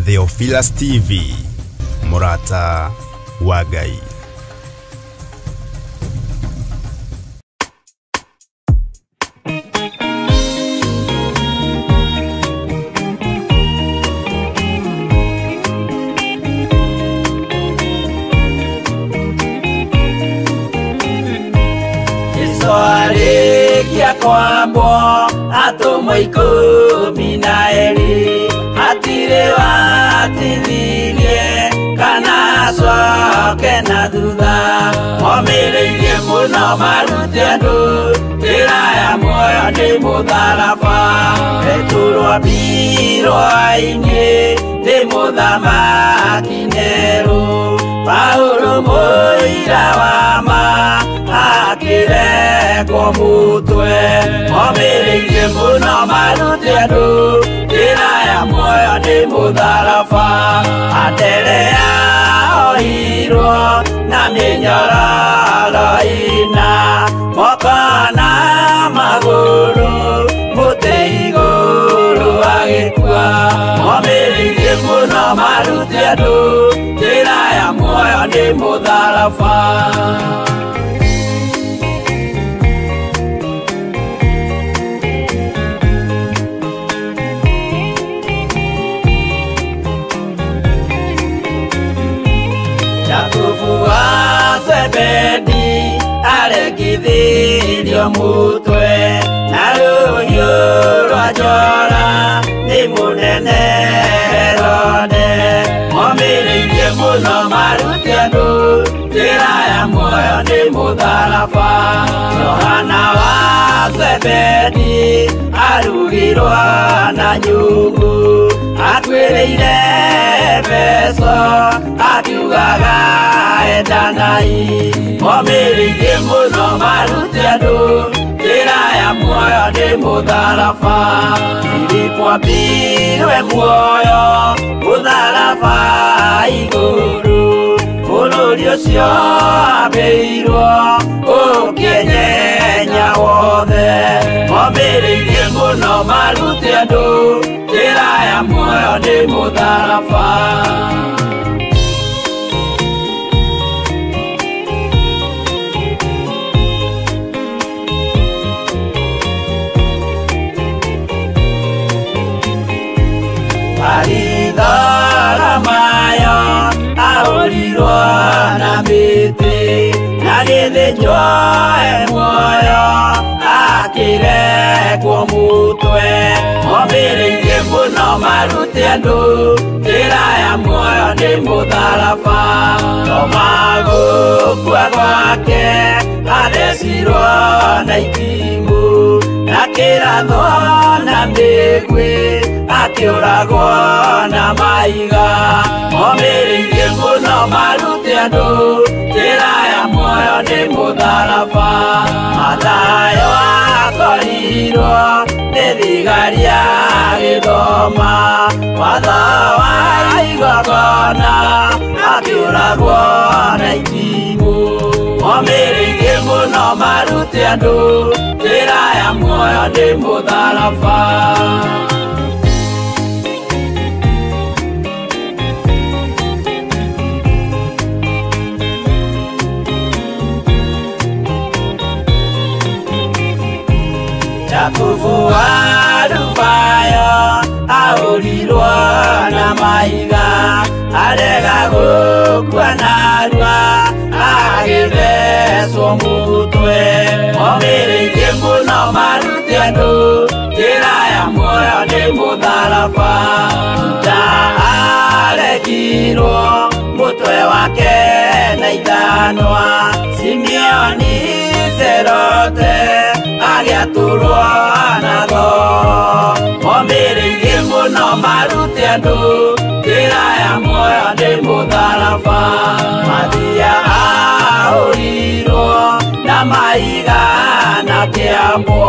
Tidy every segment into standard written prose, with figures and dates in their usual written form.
Theophilus TV, Murata wa Ngai. Kwambo atomo ikumi na eri hatire watinirie kana soke na thutha momireirie muno marute andu njira ya muoyo ni mutharaba eturwa mbirwa-ini ni muthamaki Neru Paulo muira wa ma akire mutwe momireirie muno marute andu njira ya muoyo ni mutharaba aterea oirwo na minyororo ina moko na maguru muti iguru agikua momireirie muno marute andu njira ya muoyo ni mutharaba Zebedi aregithirio mutwe na ruhiu rwa njora ni munene Herode momireirie muno marute andu njira ya muoyo ni mutharaba Yohana wa Zebedi arugirwo na nyungu atwireire Efeso akiugaga endanai momireirie muno marute andu njira ya muoyo ni mutharaba Filipo ambirwe muoyo mutharaba iguru bũrũri ũcio ambĩirwo ũkĩnyenya wothe momireirie muno marute andu njira ya muoyo ni mutharaba Aridara mayo aorirwo na mĩtĩ na gĩthĩnjwo muoyo akĩrekwo mũtwe momireirie muno marute andu njira ya muoyo ni mutharaba tomagũkua gwake athecirwo na itimũ na kĩratho na mĩguĩ akiuragwo na maiga momireirie muno marute andu njira ya muoyo ni mutharaba Mathayo akorirwo ni thigari agĩthoma watho wa igongona akiuragwo na itimũ momireirie muno marute andu njira ya muoyo ni mutharaba Yakubu wa Rufayo aorirwo na maiga arega gũkua narua agĩthecwo mũtwe momireirie muno marute andu njira ya muoyo ni mutharaba Juda aregirwo mũtwe wake na ithanwa Simeoni Zelote agĩatũrwo na tho momireirie muno marute andu njira ya muoyo ni mutharaba Mathia aorirwo na maiga na kĩambo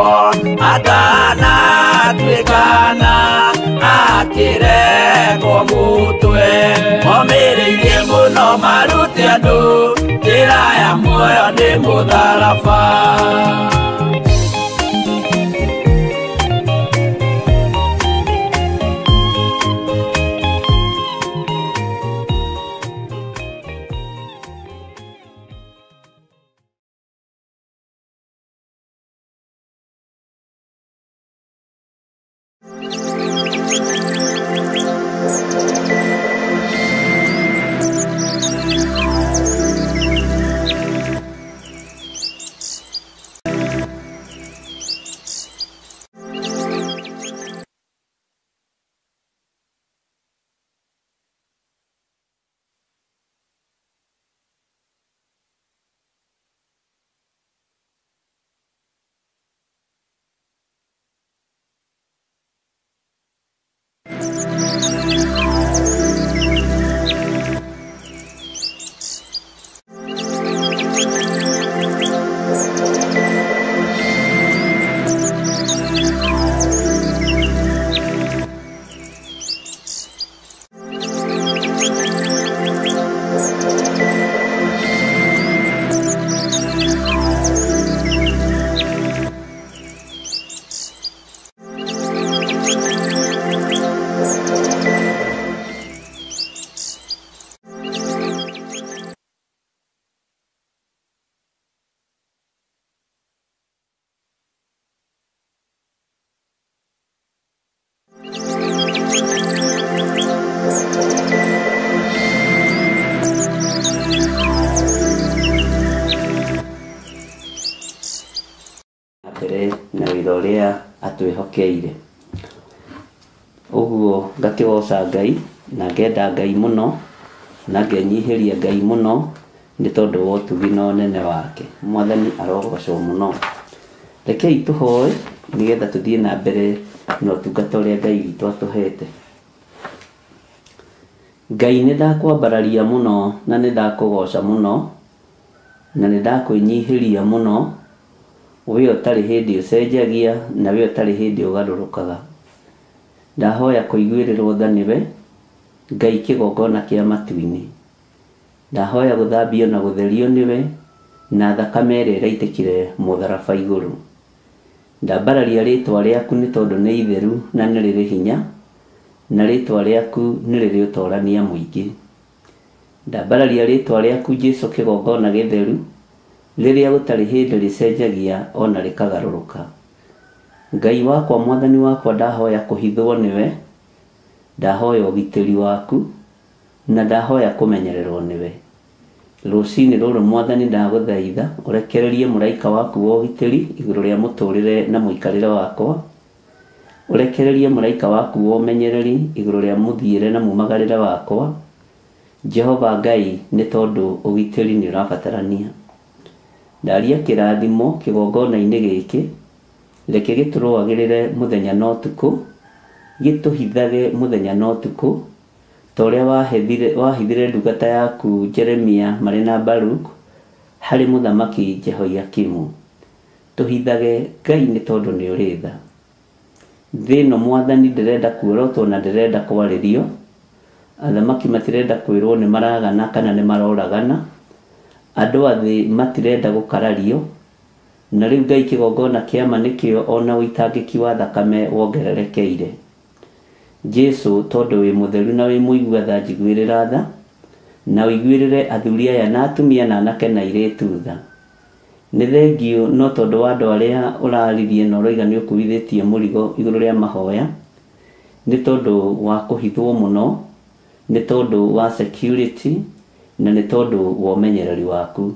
atanatuĩkana akĩrekwo mũtwe momireirie muno marute andu njira ya muoyo ni mutharaba na wĩra ũrĩa atwĩhokeire. Ũguo ngakĩgoca Ngai na ngenda Ngai mũno na ngenyihĩria Ngai mũno nĩ tondũ wa ũtugi na ũnene wake. Mwathani arogocwo mũno. Rekei tũhoe nĩgetha tũthiĩ na mbere na ũtungata ũrĩa Ngai witũ atũhete. Ngai nĩ ndakwambararia mũno na nĩ ndakũgoca mũno na nĩ ndakwĩnyihĩria mũno, we ũtarĩ hĩndĩ ũcenjagia na we ũtarĩ hĩndĩ ũgarũrũkaga. Ndahoya kũiguĩrĩrwo tha nĩwe Ngai kĩgongona kĩa matu-inĩ. Ndahoya gũthambio na gũtherio nĩwe na thakame ĩrĩa ĩraitĩkire mũtharaba igũrũ. Ndambararia rĩtwa rĩaku nĩ tondũ nĩ itheru na nĩ rĩrĩ hinya, na rĩtwa rĩaku nĩ rĩrĩ ũtorania mũingĩ. Ndambararia rĩtwa rĩaku Jesũ kĩgongona gĩtheru, rĩrĩa gũtarĩ hĩndĩ rĩcenjagia ona rĩkagarũrũka. Ngai wakwa, Mwathani wakwa, ndahoya kũhithwo nĩwe, ndahoya ũgitĩri waku na ndahoya kũmenyererwo nĩwe. Rũcinĩ rũrũ Mwathani ndagũthaitha ũrekererie mũraika waku wa ũgitĩri igũrũ rĩa mũtũrĩre na mũikarĩre wakwa. Ũrekererie mũraika waku wa ũmenyereri igũrũ rĩa mũthiĩre na mumagarĩre wakwa. Jehova Ngai, nĩ tondũ ũgitĩri nĩ ũrabatarania. Ndaria kĩrathimo kĩgongona-inĩ gĩkĩ, reke gĩtũrũagĩrĩre mũthenya na ũtukũ, gĩtũhithage mũthenya na ũtukũ, ta ũrĩa wahithire ndungata yaku Jeremia marĩ na Baruku harĩ mũthamaki Jehoiakimu. Tũhithage Ngai nĩ tondũ nĩ ũrĩ tha. Thĩ ĩno Mwathani ndĩrenda kuorotwo na ndĩrenda kwarĩrio. Athamaki matirenda kwĩrwo nĩ maragana kana nĩ maroragana. Andũ a thĩ matirenda gũkarario. Na rĩu Ngai kĩgongona kĩama nĩkĩo ona ũitangĩki wa thakame wongererekeire. Jesũ, tondũ wĩ mũtheru na wĩ mũigua tha, njiguĩrĩra tha na ũiguĩrĩre athuri aya na atumia na anake na airĩtu tha. Nĩ thengio no tondũ wa andũ arĩa ũraririe na ũroiga nĩ ũkuithĩtie mũrigo igũrũ rĩa mahoya, nĩ tondũ wa kũhithwo mũno, nĩ tondũ wa security na nĩ tondũ wa ũmenyereri waku.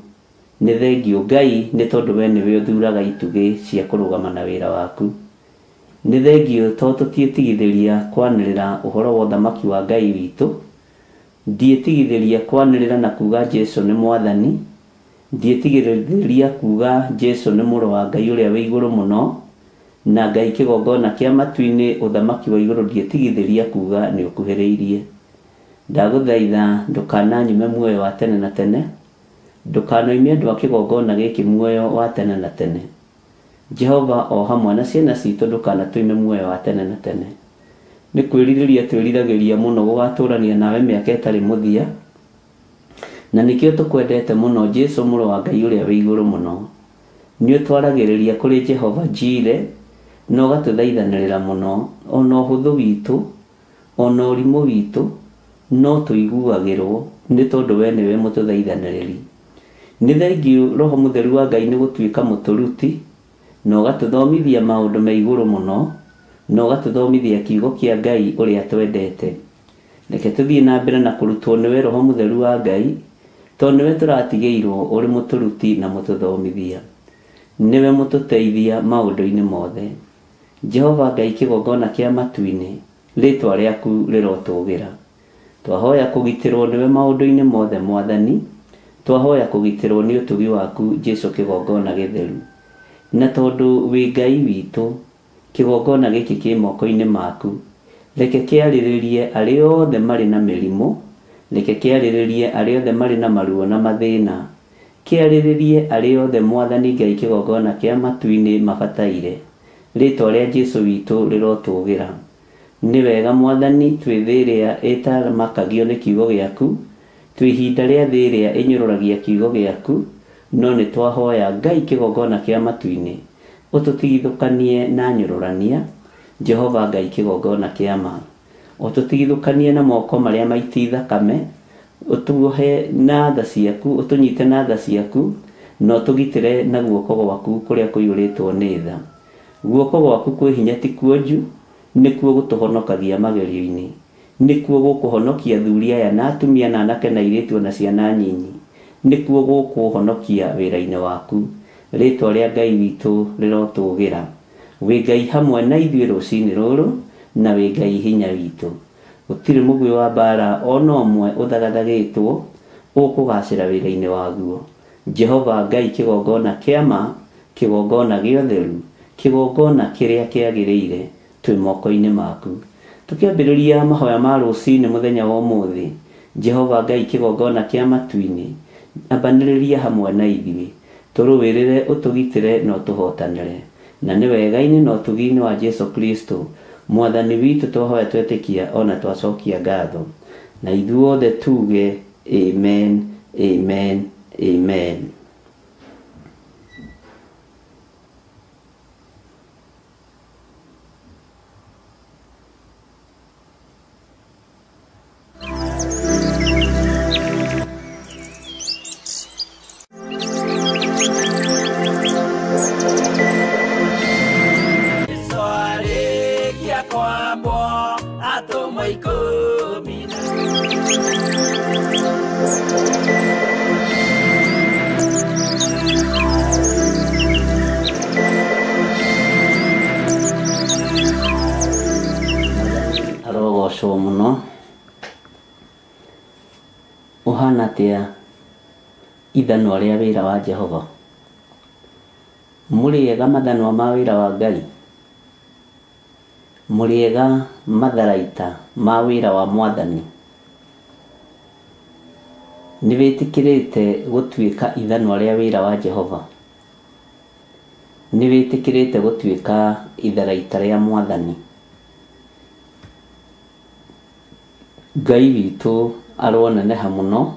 Nĩ thengio Ngai nĩ tondũ we nĩwe ũthuraga itugĩ cia kũrũgama na wĩra waku. Nĩ thengio tondũ tũtiĩtigithĩria kwanĩrĩra ũhoro wa ũthamaki wa Ngai witũ. Ndiĩtigithĩria kwanĩrĩra na kuga Jesũ nĩ Mwathani. Ndiĩtigithĩria kuga Jesũ nĩ mũrũ wa Ngai ũrĩa wĩ igũrũ mũno, na Ngai kĩgongona kĩa matu-inĩ, ũthamaki wa igũrũ ndiĩtigithĩria kuga nĩ ũkuhĩrĩirie. Ndagũthaitha ndũkananyume muoyo wa tene na tene. Ndũkanoimie andũ a kĩgongona gĩkĩ muoyo wa tene na tene. Jehova, o hamwe na ciana citũ ndũkanatũime muoyo wa tene na tene. Nĩ kwĩrirĩria twĩriragĩria mũno gũgatũrania nawe mĩaka ĩtarĩ mũthia, na nĩkĩo tũkwendete mũno Jesũ mũrũ wa Ngai ũrĩa wĩ igũrũ mũno. Nĩ ũtwaragĩrĩria kũrĩ Jehova Jire na ũgatũthaithanĩrĩra mũno. Ona ũhũthũ witũ, ona ũrimũ witũ, no tũiguagĩrwo nĩ tondũ we nĩwe mũtũthaithanĩrĩri. Nĩ thengio Roho Mũtheru wa Ngai nĩ gũtuĩka mũtũruti na ũgatũthomithia maũndũ ma igũrũ mũno, na ũgatũthomithia kiugo kĩa Ngai ũrĩa twendete. Reke tũthiĩ na mbere na kũrutwo nĩwe Roho Mũtheru wa Ngai, tondũ nĩwe tũratigĩirwo ũrĩ mũtũruti na mũtũthomithia. Nĩwe mũtũteithia maũndũ-inĩ mothe. Jehova Ngai kĩgongona kĩa matu-inĩ, rĩtwa rĩaku rĩrotũgĩra. Twahoya kũgitĩrwo nĩwe maũndũ-inĩ mothe Mwathani, twahoya kũgitĩrwo nĩ ũtugi waku Jesũ kĩgongona gĩtheru. Na tondũ wĩ Ngai witũ, kĩgongona gĩkĩ kĩ moko-inĩ maku, reke kĩarĩrĩrie arĩa othe marĩ na mĩrimũ, reke kĩarĩrĩrie arĩa othe marĩ na maruo na mathĩna, kĩarĩrĩrie arĩa othe Mwathani Ngai kĩgongona kĩa matu-inĩ mabataire. Rĩtwa rĩa Jesũ witũ rĩrotũgĩra. Nĩ wega Mwathani, twĩ thĩ ĩrĩa ĩtamakagio nĩ kiugo gĩaku, twĩ ihinda rĩa thĩ ĩrĩa ĩnyũrũragia kiugo gĩaku, no nĩ twahoya Ngai kĩgongona kĩa matu-inĩ, ũtũtigithũkanie na nyũrũrania, Jehova Ngai kĩgongona kĩa ma. Ũtũtigithũkanie na moko marĩa maiti thakame, ũtuohe na tha ciaku, ũtũnyite na tha ciaku, na ũtũgitĩre na guoko gwaku kũrĩa kũiyũrĩtwo nĩ tha. Guoko gwaku kwĩ hinya ti kuonju, nĩkuo gũtũhonokagia magerio-inĩ, nĩkuo gũkũhonokia thuri aya na atumia na anake na airĩtu na ciana nyinyi, nĩkuo gũkũhonokia wĩra-inĩ waku. Rĩtwa rĩa Ngai witũ rĩrotũgĩra. Wĩ Ngai hamwe na ithuĩ rũcinĩ rũrũ, na wĩ Ngai hinya witũ. Gũtirĩ mũguĩ wa mbara ona ũmwe ũthagathagĩtwo ũkũgacĩra wĩra-inĩ waguo. Jehova Ngai kĩgongona kĩa ma, kĩgongona gĩa ũtheru, kĩgongona kĩrĩa kĩagĩrĩire, twĩ moko-inĩ maku. Tũkĩambĩrĩria mahoya ma rũcinĩ mũthenya wa ũmũthĩ, Jehova Ngai kĩgongona kĩa matu-inĩ, ambanĩrĩria hamwe na ithuĩ, tũrũĩrĩre, ũtũgitĩre na ũtũhotanĩre. Na nĩ wega-inĩ na ũtugi-inĩ wa Jesũ Kristo Mwathani witũ twahoya twetĩkia ona twacokia ngatho. Na ithuothe tuge amen, amen, amen. Arogocwo mũno. Ũhana atĩa ithanwa rĩa wĩra wa Jehova? Mũrĩega mathanwa ma wĩra wa Ngai? Mũrĩega matharaita ma wĩra wa Mwathani? Nĩ wĩtĩkĩrĩte gũtuĩka ithanwa rĩa wĩra wa Jehova? Nĩ wĩtĩkĩrĩte gũtuĩka itharaita rĩa Mwathani? Ngai witũ aroneneha mũno,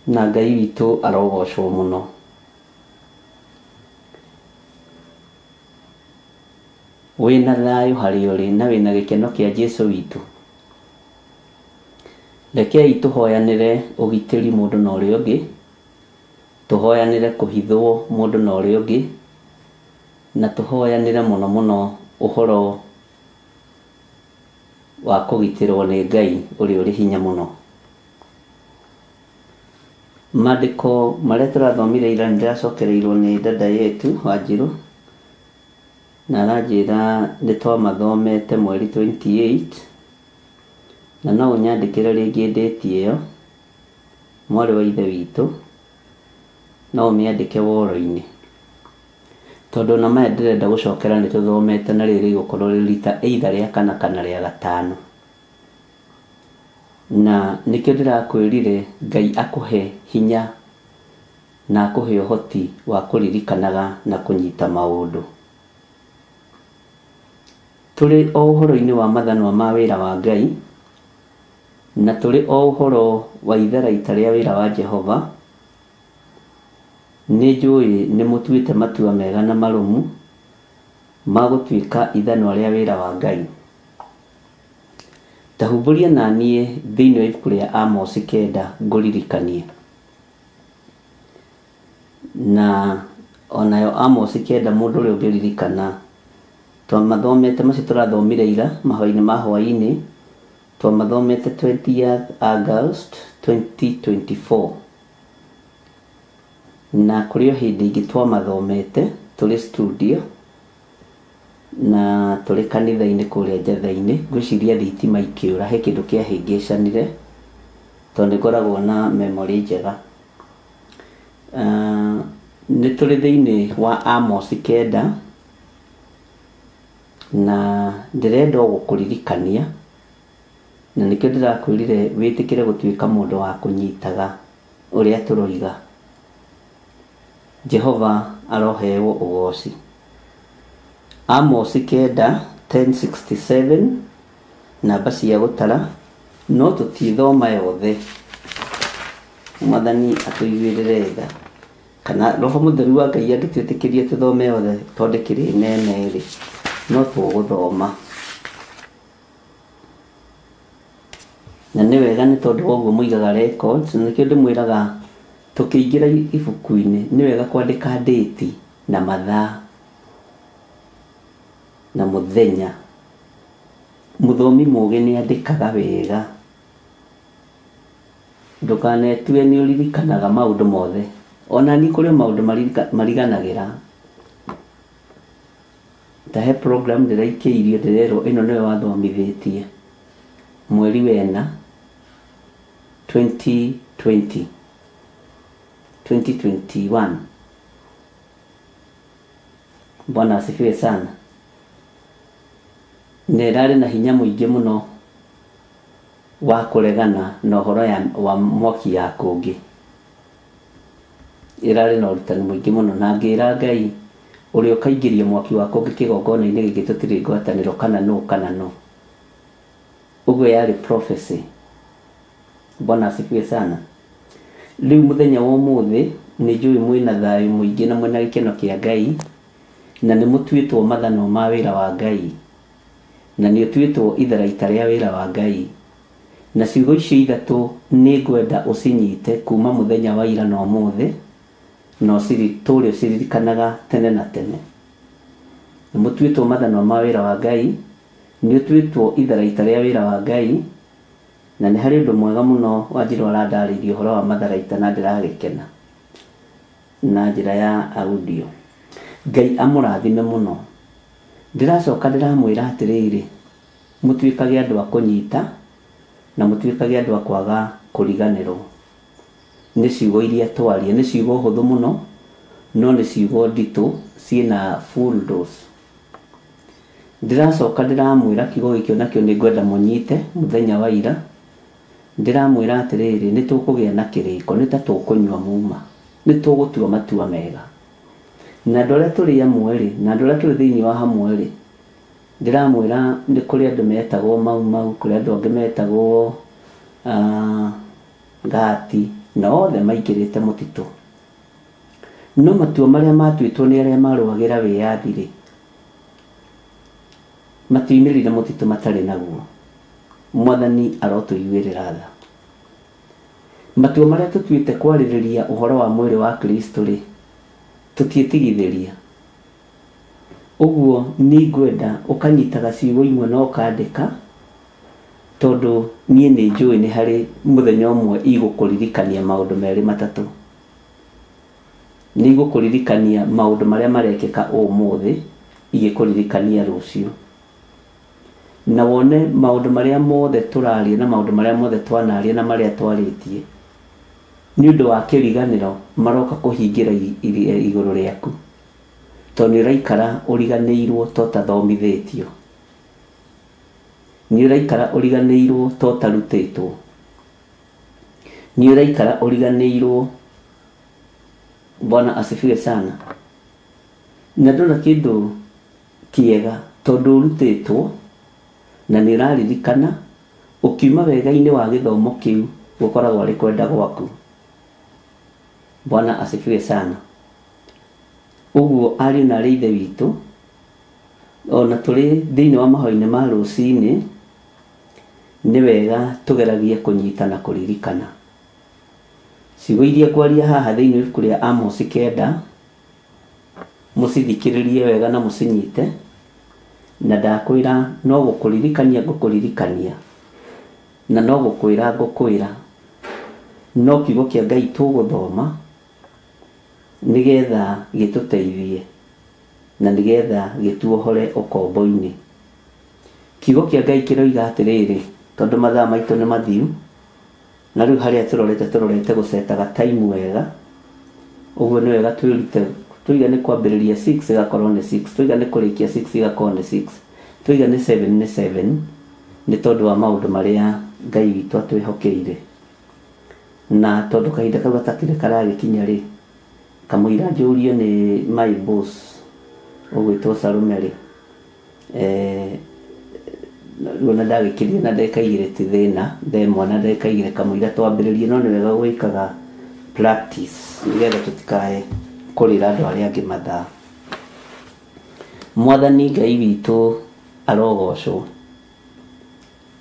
na Ngai witũ arogocwo mũno. Wĩna thayũ harĩa ũrĩ na wĩna gĩkeno kĩa Jesũ witũ. Rekei tũhoyanĩre ũgitĩri mũndũ na ũrĩa ũngĩ, tũhoyanĩre kũhithwo mũndũ na ũrĩa ũngĩ, na tũhoyanĩre mũno mũno ũhoro wa kũgitĩrwo nĩ Ngai ũrĩa ũrĩ hinya mũno. Maandĩko marĩa tũrathomire ira nĩndĩracokereirwo nĩ dada yetu Wanjirũ, na aranjĩra nĩtwamathomete mweri 28, na no ũnyandĩkĩre rĩngĩ ndĩti ĩyo, mwarĩ wa ithe witũ, no ũmĩandĩke woro-inĩ, tondũ na maya ndĩrenda gũcokera nĩtũthomete na rĩrĩ gũkorwo rĩ rita either rĩa kana kana rĩa gatano. Na nĩkĩo ndĩrakwĩrire Ngai akũhe hinya na akũhe ũhoti wa kũririkanaga na kũnyita maũndũ. Tũrĩ o ũhoro-inĩ wa mathanwa ma wĩra wa Ngai, na tũrĩ o ũhoro wa itharaita rĩa wĩra wa Jehova. Nĩ njũĩ nĩ mũtuĩte matua mega na marũmu ma gũtuĩka ithanwa rĩa wĩra wa Ngai. Tahumbũria na niĩ thĩinĩ wa ibuku rĩa Amos 9 ngũririkanie. Na onayo Amos 9 mũndũ ũrĩa ũngĩririkana twamathomete macio tũrathomire ira mahoya-inĩ ma hwaĩ-inĩ, twamathomete 20th August 2024, na kũrĩ o hĩndĩ ingĩ twamathomete tũrĩ studio na tũrĩ kanitha-inĩ kũrĩa njatha-inĩ. Ngwĩciria thitima ikĩũra, he kĩndũ kĩahĩngĩcanire tondũ nĩngoragwo na memory njega. Nĩ tũrĩ thĩinĩ wa Amos 9, na ndĩrenda gũkũririkania, na nĩkĩo ndĩrakwĩrire wĩtĩkĩre gũtuĩka mũndũ wa kũnyitaga ũrĩa tũroiga. Jehova arohewo ũgooci. Amos 9:10-67 namba cia gũtara, no tũtithoma yothe. Mwathani atũiguĩrĩre tha, kana Roho Mũtheru wa Ngai angĩtwĩtĩkĩria tũthome yothe tondũ kĩrĩ nene rĩ, no tũgũthoma. Na nĩ wega nĩ tondũ woguo mũigaga records, na nĩkĩo ndĩmwĩraga tũkĩingĩra ibuku-inĩ nĩ wega kwandĩka date na mathaa na mũthenya. Mũthomi mũũgĩ nĩ andĩkaga wega, ndũkanetue nĩ ũririkanaga maũndũ mothe. Ona ni kũrĩ maũndũ mariganagĩra. Tahe program ndĩraikĩirio, ndĩrerwo ĩno nĩwe wathomithĩtie mweri wena 2021. Bwana asifiwe sana. Nĩ ĩrarĩ na hinya mũingĩ mũno wa kũregana na ũhoro wa mwaki ya kũngĩ. Ĩrarĩ na ũrutani mũingĩ mũno, na ngĩra Ngai ũrĩa ũkaingĩria mwaki wa kũngĩ kĩgongona-inĩ gĩkĩ tũtirĩ ngwatanĩro kana no. Ũguo yarĩ prophecy. Bwana asifiwe sana. Rĩu mũthenya wa ũmũthĩ nĩ njũĩ mwĩna thayũ mũingĩ na mwĩna gĩkeno kĩa Ngai, na nĩ mũtuĩtwo mathano ma wĩra wa Ngai, na nĩ ũtuĩtwo itharaita rĩa wĩra wa Ngai. Na ciugo icio ithatũ nĩ ngwenda ũcinyite kuma mũthenya wa ira na ũmũthĩ, no tũrĩ ũciririkanaga tene na tene. Nĩ mũtuĩtwo mathano ma wĩra wa Ngai, nĩ ũtuĩtwo itharaita rĩa wĩra wa Ngai, na nĩ harĩ ũndũ mwega mũno Wanjirũ arandarĩirie ũhoro wa matharaita na ndĩragĩkena na njĩra ya audio. Ngai amũrathime mũno. Ndĩracoka ndĩramwĩra atĩrĩrĩ, mũtuĩkage andũ a kũnyita na mũtuĩkage andũ a kwaga kũriganĩrwo. Nĩ ciugo iria twaria, nĩ ciugo hũthũ mũno, no nĩ ciugo nditũ ciĩna full dose. Ndĩracoka ndĩramwĩra kiugo gĩkĩ nakĩo nĩ ngwenda mũnyite mũthenya wa ira. Ndĩramwĩra atĩrĩrĩ, nĩ tũkũgĩa na kĩrĩko, nĩ ta tũkũnyua muma, nĩ tũgũtua matua mega. Na andũ arĩa tũrĩ amwe rĩ, na andũ arĩa tũrĩ thĩinĩ wa hamwe rĩ, ndĩramwĩra nĩ kũrĩ andũ metagwo mau, kũrĩ andũ angĩ metagwo ngati, na othe maingĩrĩte mũtitũ. No matua marĩa matuĩtwo nĩ arĩa marũagĩra wĩyathi rĩ, matiumĩrire mũtitũ matarĩ naguo. Mwathani arotũiguĩrĩra tha. Matua marĩa tũtuĩte kwarĩrĩria ũhoro wa mwĩrĩ wa Kristo rĩ, tũtiĩtigithĩria. Ũguo nĩ ngwenda ũkanyitaga ciugo imwe na ũkandĩka, tondũ niĩ nĩ njũĩ nĩ harĩ mũthenya ũmwe igũkũririkania maũndũ merĩ matatũ. Nĩ igũkũririkania maũndũ marĩa marekĩka ũmũthĩ, igĩkũririkania rũciũ. Na wone maũndũ marĩa mothe tũraria na maũndũ marĩa mothe twanaria na marĩa twarĩtie, nĩ ũndũ wa kĩriganĩro maroka kũhingĩra igũrũ rĩaku, tondũ nĩ ũraikara ũriganĩirwo to tathomithĩtio, nĩ ũraikara ũriganĩirwo to tarutĩtwo, nĩ ũraikara ũriganĩirwo. Bwana asifiwe sana. Na ndona kĩndũ kĩega tondũ ũrutĩtwo na nĩ ũraririkana, ũkiuma wega-inĩ wa gĩthomo kĩu gũkoragwo arĩ kwenda gwaku. Bwana asifiwe sana. Ũguo ariũ na arĩ ithe witũ, ona tũrĩ thĩinĩ wa mahoya-inĩ ma rũcinĩ, nĩ wega tũgeragie kũnyita na kũririkana. Ciugo iria kwaria haha thĩinĩ wa ibuku rĩa Amos 9, mũcithikĩrĩrie wega na mũcinyite, na ndakwĩra no gũkũririkania na no gũkwĩra no kiugo kĩa Ngai tũgũthoma nĩgetha gĩtũteithie na nĩgetha gĩtuohore ũkombo-inĩ. Kiugo kĩa Ngai kĩroiga atĩrĩrĩ, tondũ mathaa maitũ nĩ mathiru na rĩu harĩa tũrorete gũcetaga time wega, ũguo nĩ wega twĩrute, tũiga nĩ kwambĩrĩria 6 ĩgakorwo nĩ 6, tũiga nĩ kũrĩkia 6 ĩgakorwo nĩ 6, tũiga nĩ 7 nĩ 7, nĩ tondũ wa maũndũ marĩa Ngai witũ atwĩhokeire. Na tondũ kahinda kau gatakĩrĩ karagĩkinya rĩ, kamũira njũrio nĩ my boss ũgwĩtwo Salome rĩ, ruona ndagĩkĩria na ndagĩka 2 ti thĩna, ndemwa na ndagĩka 2 kamũira twambĩrĩrie, no nĩ wega gwĩkaga practice nĩgetha tũtikae kũrĩra andũ arĩa angĩ mathaa. Mwathani Ngai witũ arogocwo.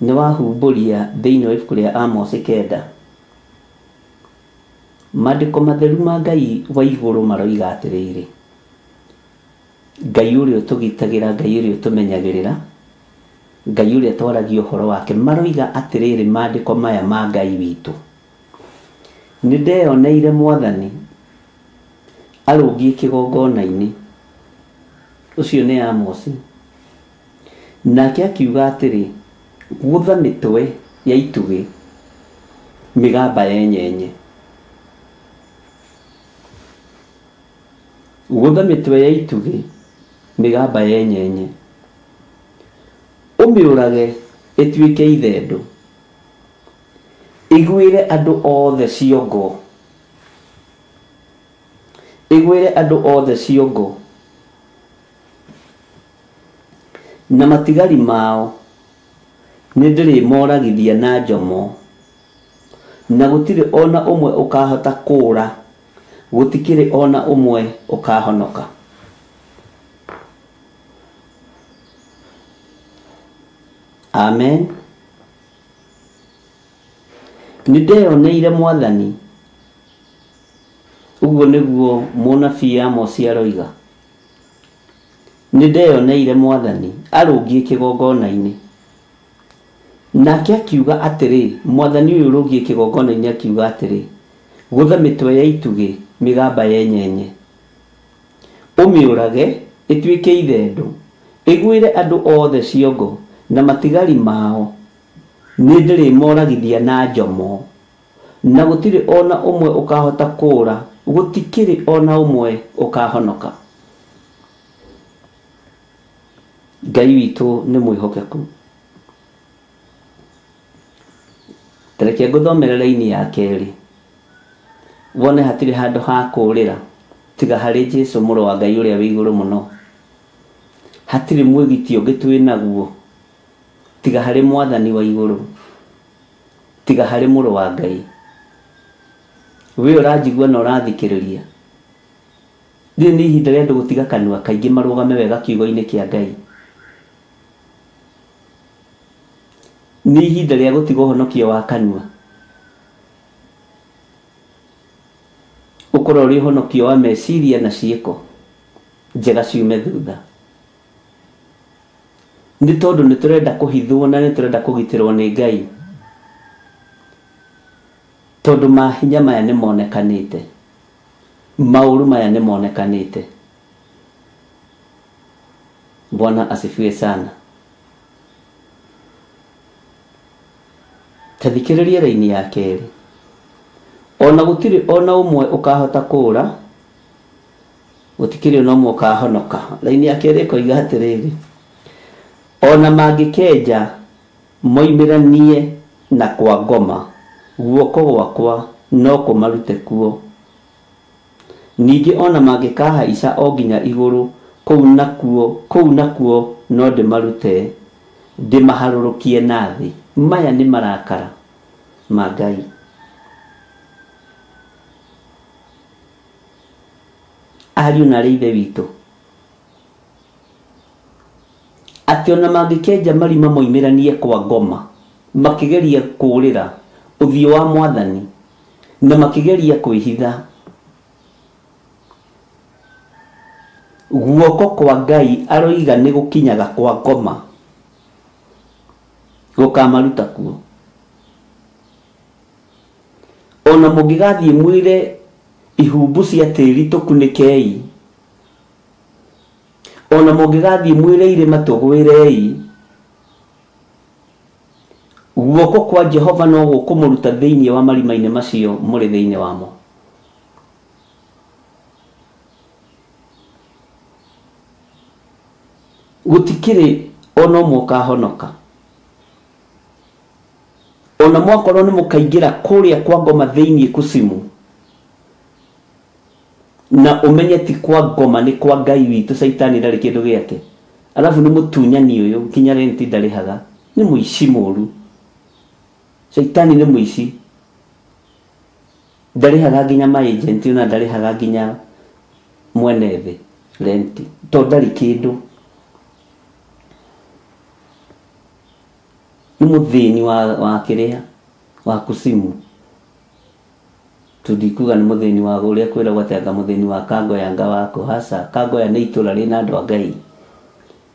Nĩ wahumbũria thĩinĩ wa ibuku rĩa Amos 9. Maandĩko matheru ma Ngai wa igũrũ maroiga atĩrĩrĩ, Ngai ũrĩa ũtũgitagĩra, Ngai ũrĩa ũtũmenyagĩrĩra, Ngai ũrĩa twaragia ũhoro wake, maroiga atĩrĩrĩ maandĩko maya ma Ngai witũ, nĩ ndeyoneire Mwathani arũngiĩ kĩgongona-inĩ. Ũcio nĩ Amos. Nake akiuga atĩrĩ, gũtha mĩtwe ya itugĩ mĩgamba yenyenye. Gũtha mĩtwe ya itugĩ mĩgamba yenyenye, ũmĩũrage ĩtuĩke ithendũ, ĩgwĩre andũ othe ciongo, ĩgwĩre andũ othe ciongo, na matigari mao nĩndĩrĩmoragithia na njomo, na gũtirĩ ona ũmwe ũkahota kũũra, gũtikĩrĩ ona ũmwe ũkahonoka. Amen. Nĩndeyoneire Mwathani, ũguo nĩguo mũnabii Amos aroiga. Nĩndeyoneire Mwathani arũngiĩ kĩgongona-inĩ. Nake akiuga atĩrĩ, Mwathani ũyũ ũrũngiĩ kĩgongona-inĩ akiuga atĩrĩ, gũtha mĩtwe ya itugĩ mĩgamba yenyenye, ũmĩũrage ĩtuĩke ithendũ, ĩgwĩre andũ othe ciongo, na matigari mao nĩndĩrĩmoragithia na njomo, na gũtirĩ ona ũmwe ũkahota kũũra, gũtikĩrĩ ona ũmwe ũkahonoka. Ngai witũ nĩ mwĩhokeku. Tareke ngũthomere raini ya kerĩ, wone hatirĩ handũ ha kũũrĩra tiga harĩ Jesũ mũrũ wa Ngai ũrĩa wĩ igũrũ mũno. Hatirĩ mwĩgiti ũngĩ twĩ naguo tiga harĩ Mwathani wa igũrũ, tiga harĩ mũrũ wa Ngai. We ũranjigua na ũrathikĩrĩria, rĩrĩ nĩ ihinda rĩa andũ gũtiga kanua kaingĩ marũgame wega kiugo-inĩ kĩa Ngai. Nĩ ihinda rĩa gũtiga ũhonokio wa kanua, ũkorwo ũrĩ ũhonokio wa meciria na ciĩko njega ciume thutha. Nĩ tondũ nĩ tũrenda kũhithwo na nĩ tũrenda kũgitĩrwo nĩ Ngai, tondũ mahinya maya nĩ monekanĩte, maũru maya nĩ monekanĩte. Bwana asifiwe sana. Tathikĩrĩria raini ya kerĩ, ona gũtirĩ ona ũmwe ũkahota kũũra, gũtikĩrĩ ona ũmwe ũkahonoka. Raini ya kerĩ ĩkoiga atĩrĩrĩ, ona mangĩkenja moimĩranie na kwa ngoma, guoko gwakwa no kũmarute kuo. Ningĩ ona mangĩkahaica o nginya igũrũ, kũu nakuo no ndĩmarute, ndĩmaharũrũkie na thĩ. Maya nĩ marakara ma Ngai. Ariũ na aarĩ a Ithe witũ, atĩ ona mangĩkenja marima moimĩranie kwa ngoma, makĩgeria kũũrĩra ũthiũ wa Mwathani na makĩgeria kwĩhitha, guoko kwa Ngai aroiga nĩ gũkinyaga kwa ngoma gũkamaruta kuo. Ona mũngĩgathiĩ mwĩre ihumbu cia tĩri tũkunĩkei, ona mũngĩgathiĩ mwĩre irĩma tũgwĩrei, guoko kwa Jehova no gũkũmũruta thĩinĩ wa marima-inĩ macio mũrĩ thĩinĩ wamo. Gũtikĩrĩ ona ũmwe ũkahonoka. Ona mwakorwo nĩ mũkaingĩra kũrĩa kwa ngoma thĩinĩ kusimu, na ũmenye ti kwa ngoma nĩ kwa Ngai witũ, Saitani ndarĩ kĩndũ gĩake. Alafu nĩ mũtunyani ũyũ kinya renti ndarĩhaga, nĩ mũici mũru. Saitani nĩ mũici, ndarĩhaga nginya maagenti, ona ndarĩhaga nginya mwene thĩ renti, tondũ ndarĩ kĩndũ. Nĩ mũthĩni wa kĩrĩa wa kusimu. Tudikuga nĩ mũthĩni wa ũrĩa kwĩragwo atanga mũthĩni wa Kangoyanga wako hasa. Kangoya nĩ itũra rĩna andũ a Ngai.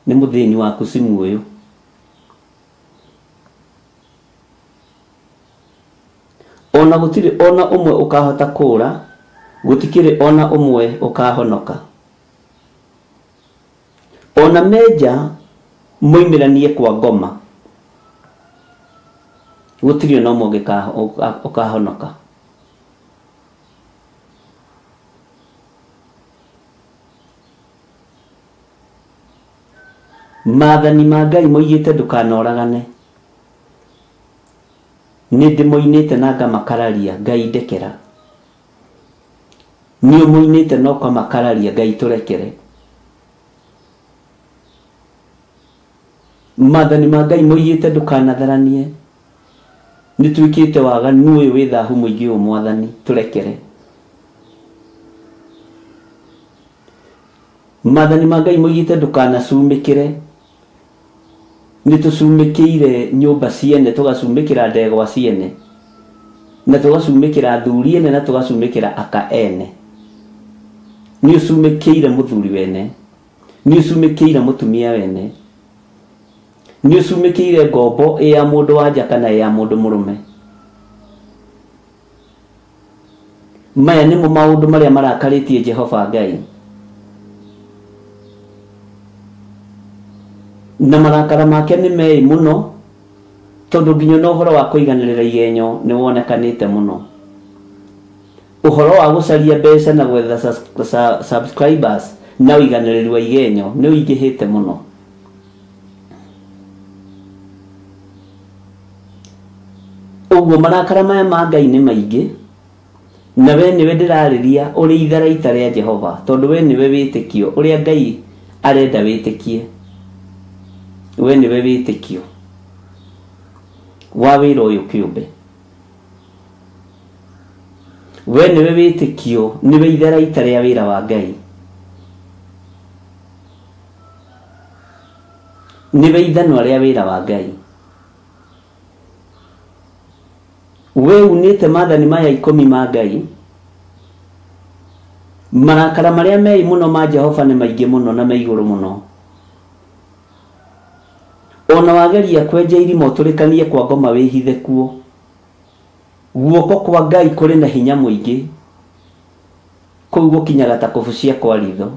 Nĩ mũthĩni wa kusimu ũyũ. Ona gũtirĩ ona ũmwe ũkahota kũra, gũtikĩrĩ ona ũmwe ũkahonoka. Ona meja moimĩranie kwa ngoma, gũtirĩ ona ũmwe ũkahonoka. Maathani ma Ngai moigĩte ndũkanoragane. Nĩ ndĩmoinĩte na ngamakararia, Ngai ndekera. Nĩ ũmoinĩte na ũkamakararia, Ngai tũrekere. Maathani ma Ngai moigĩte ndũkanatharanie. Nĩ twĩkĩte waganu ũyũ wĩ thaahu mũingĩ ũyũ Mwathani tũrekere. Maathani ma Ngai moigĩte ndũkanacumĩkĩre. Nĩ tũcumĩkĩire nyũmba ciene, tũgacumĩkĩra ndegwa ciene, na tũgacumĩkĩra athuri ene, na tũgacumĩkĩra aka ene. Nĩ ũcumĩkĩire mũthuri wene, nĩ ũcumĩkĩire mũtumia wene, nĩ ũcumĩkĩire ngombo ya mũndũ wa nja kana ya mũndũ mũrũme. Maya nĩmo maũndũ marĩa marakarĩtie Jehova Ngai. Na marakara make nĩ mei mũno, tondũ nginya no ũhoro wa kũiganĩrĩra igenyo nĩ wonekanĩte mũno. Ũhoro wa gũcaria mbeca na gwetha subscribers na ũiganĩrĩri wa igenyo nĩ ũingĩhĩte mũno. Ũguo marakara maya ma Ngai nĩ maingĩ, na we nĩwe ndĩrarĩria ũrĩ itharaita rĩa Jehova, tondũ we nĩwe wĩtĩkio ũrĩa Ngai arenda wĩtĩkie. We nĩwe wĩtĩkio wa wĩra ũyũ kĩũmbe. We nĩwe wĩtĩkio, nĩwe itharaita rĩa wĩra wa Ngai. Nĩwe ithanwa rĩa wĩra wa Ngai. We unĩte maathani maya 10 ma Ngai. Marakara marĩa mei mũno ma Jehova nĩ maingĩ mũno na meigũrũ mũno. Ona wageria kwenja irima ũtũrĩkanie kwa ngoma wĩhithe kuo, guoko kwa Ngai kũrĩ na hinya mũingĩ, kũu gũkinyaga ta kũbu cia kwa ritho.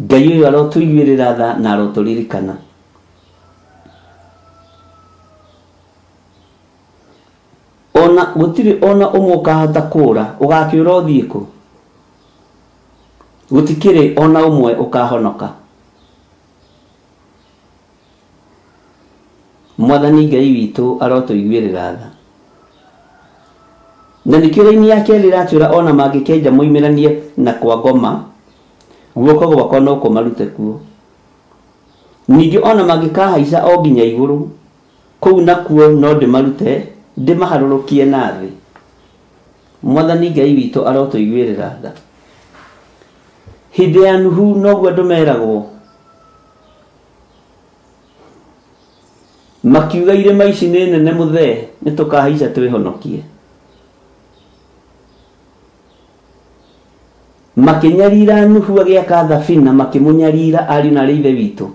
Ngai ũyũ arotũiguĩrĩra tha na arotũririkana. Ona gũtirĩ ona ũmwe ũkahota kũra, ũgakĩũra ũthiĩ kũ? Gũtikĩrĩ ona ũmwe ũkahonoka. Mwathani Ngai witũ arotũiguĩrĩra tha. Na nĩkĩo raini ya kerĩ ĩratwĩra ona mangĩkenja moimĩranie na kwa ngoma, guoko gwakwa no kũmarute kuo. Ningĩ ona mangĩkahaica o nginya igũrũ, kũu nakuo no ndĩmarute, ndĩmaharũrũkie na thĩ. Mwathani Ngai witũ arotũiguĩrĩra tha. Hĩndĩ ya Nuhu noguo andũ meragwo, makiuga irĩma ici nĩ nene mũthee, nĩ tũkahaica twĩhonokie. makinyarira Nuhu agiaka thabina, makimunyarira ari na ithe witũ.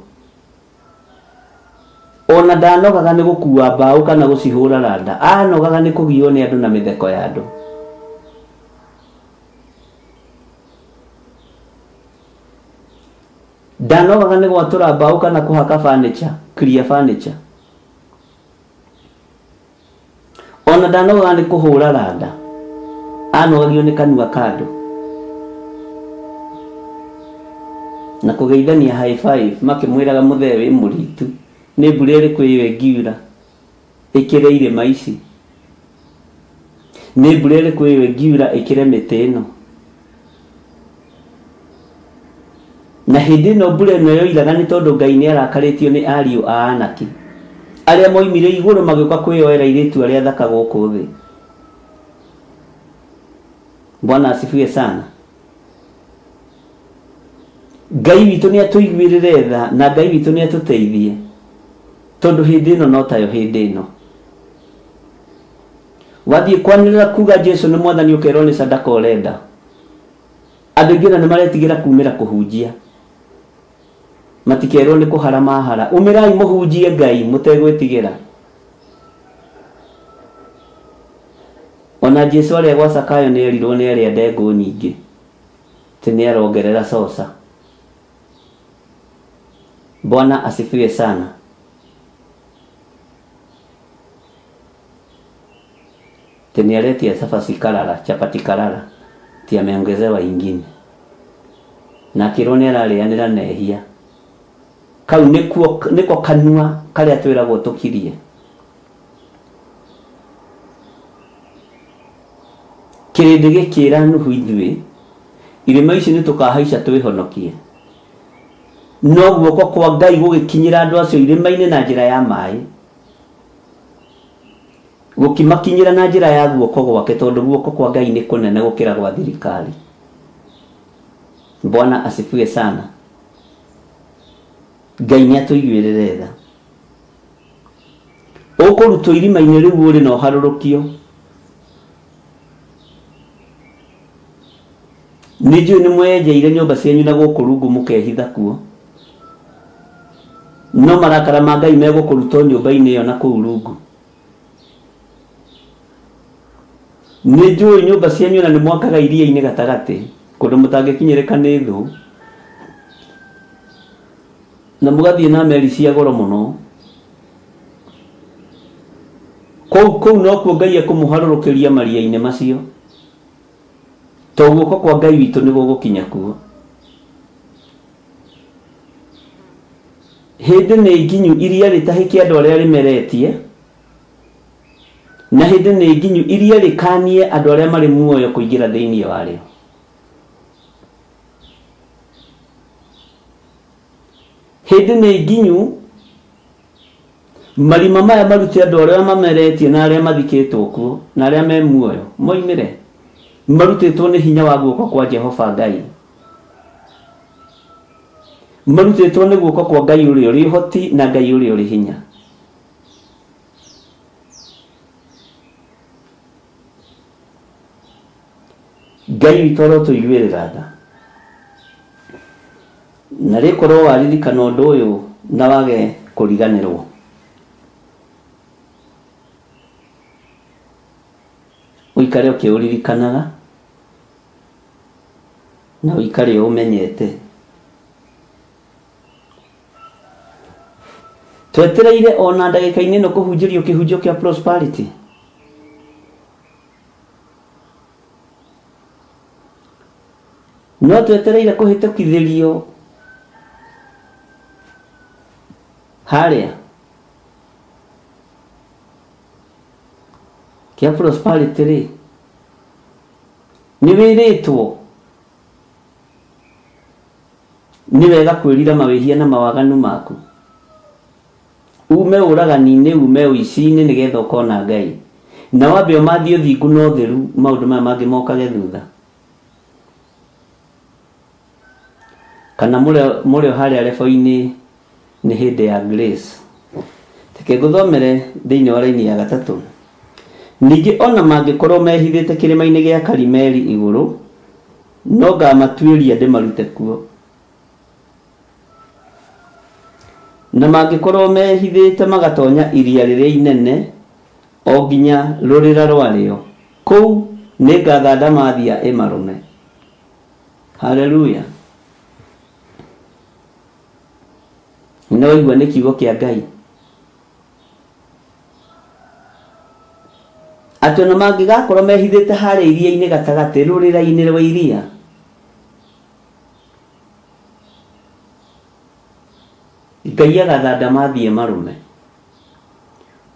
Ona ndanogaga nĩ gũkua mbaũ kana gũcihũra randa, anogaga nĩ kũgio nĩ andũ na mĩtheko ya andũ. Ndanogaga nĩ gwatũra mbaũ kana kũhaka furniture, clear furniture. Ona ndanogaga nĩ kũhũra randa, anogagio nĩ kanua kando. Na kũgeithania high five, makĩmwĩraga mũthee wĩ mũritu, nĩ mbura ĩrĩkũ ĩyo ĩngiura ĩkĩre irĩma ici, nĩ mbura ĩrĩkũ ĩyo ĩngiura ĩkĩre mĩtĩ ĩno. Na hĩndĩ ĩno mbura ĩno yoiraga nĩ tondũ Ngai nĩ arakarĩtio nĩ ariũ a anaki arĩa moimire igũrũ magĩũka kwĩyoera airĩtu arĩa athaka gũkũ thĩ. Bwana asifiwe sana. Ngai witũ nĩ atũiguĩrĩre tha na Ngai witũ nĩ atũteithie, tondũ hĩndĩ ĩno no tayo hĩndĩ ĩno. Wathiĩ kwanĩrĩra kuga Jesu nĩ mwathani ũkerwo nĩ sadaka ũrenda, andũ aingĩ nĩ maretigĩra kumĩra kũhunjia, matikerwo nĩ kũhara mahara. Umĩrai mũhunjie Ngai mũtegwĩtigĩra. Ona Jesu arĩa gwa Zakayo nĩ erirwo nĩ arĩa ndengũ nyingĩ tĩ nĩ arongerera coca. Bwana asifiwe sana. Tĩ aretia chapati karara ti ameongezewa ingine, na kĩrwo nĩ ararĩanĩra nehia. Kau nĩko kanua karĩa twĩragwo tũkirie. Kĩrĩndĩ gĩkĩra Nuhu ithuĩ irĩma ici nĩ tũkahaica twĩhonokie, no guoko kwa Ngai gũgĩkinyĩra andũ acio irĩma-inĩ na njĩra ya maĩ, gũkimakinyĩra na njĩra ya guoko gwake, tondũ guoko kwa Ngai nĩ kũnene gũkĩra gwa thirikari. Bwana asifiwe sana. Ngai nĩ atũiguĩrĩre tha. Ũkũrutwo irima-inĩ rĩu ũrĩ na ũharũrũkio. Nĩ njũĩ nĩ mwenjeire nyũmba cianyu na gũkũ rungu mũkehitha kuo, no marakara ma Ngai megũkũrutwo nyũmba-inĩ ĩyo na kũu rungu. Nĩ njũĩ nyũmba cianyu na nĩ mwakaga iria-inĩ gatagatĩ kũndũ mũtangĩkinyĩrĩka nĩ thũ, na mũgathiĩ na meri cia goro mũno. Kũu no kuo Ngai ekũmũharũrũkĩria maria-inĩ macio, to guoko kwa Ngai witũ nĩ gũgũkinya kuo. Hĩndĩ nĩ nginyu iria rĩtahĩkie andũ arĩa rĩmeretie, na hĩndĩ nĩ nginyu iria rĩkanie andũ arĩa marĩ muoyo kũingĩra thĩinĩ warĩo. Hĩndĩ nĩ nginyu marima maya marute andũ arĩa mameretie na arĩa mathikĩtwo kuo na arĩa me muoyo moimĩre, marutĩtwo nĩ hinya wa guoko kwa Jehova Ngai, marutĩtwo nĩ guoko kwa Ngai ũrĩa ũrĩ ũhoti na Ngai ũrĩa ũrĩ hinya. Ngai witũ arotũiguĩrĩra tha, na rĩkorwo waririkana ũndũ ũyũ na wage kũriganĩrwo. Ũikare ũkĩũririkanaga na ũikare ũmenyete. Twetereire ona ndagĩka-inĩ ĩno kũhunjĩrio kĩhunjio kĩa prosperity. No twetereire kũhĩtũkithĩrio harĩa kĩa prosperity rĩ, nĩ wĩrĩtwo nĩ wega kwĩrira mawĩhia na mawaganu maku, ume ũragani-inĩ, ume ũici-inĩ nĩgetha ũkona Ngai, na wambe ũmathiĩ ũthingu na ũtheru, maũndũ maya mangĩ mokage thutha. Kana mũrĩ harĩa rebo-inĩ nĩ hĩndĩ ya grace. Reke ngũthomere thĩinĩ wa raini ya 3. Ningĩ ona mangĩkorwo mehithĩte kĩrĩma-inĩ gĩa Karimeli igũrũ, no ngamatuĩria ndĩmarute kuo. Na mangĩkorwo mehithĩte magatonya iria rĩrĩa inene o nginya rũrĩra rwarĩo, kũu nĩngatha ndamathia ĩmarũme. Haleluya. Nĩwaigua nĩ kiugo kĩa Ngai. Atĩ ona mangĩgakorwo mehithĩte harĩa iria-inĩ gatagatĩ, rũrĩra-inĩ rwa iria, Ngai agatha ndamathie marume.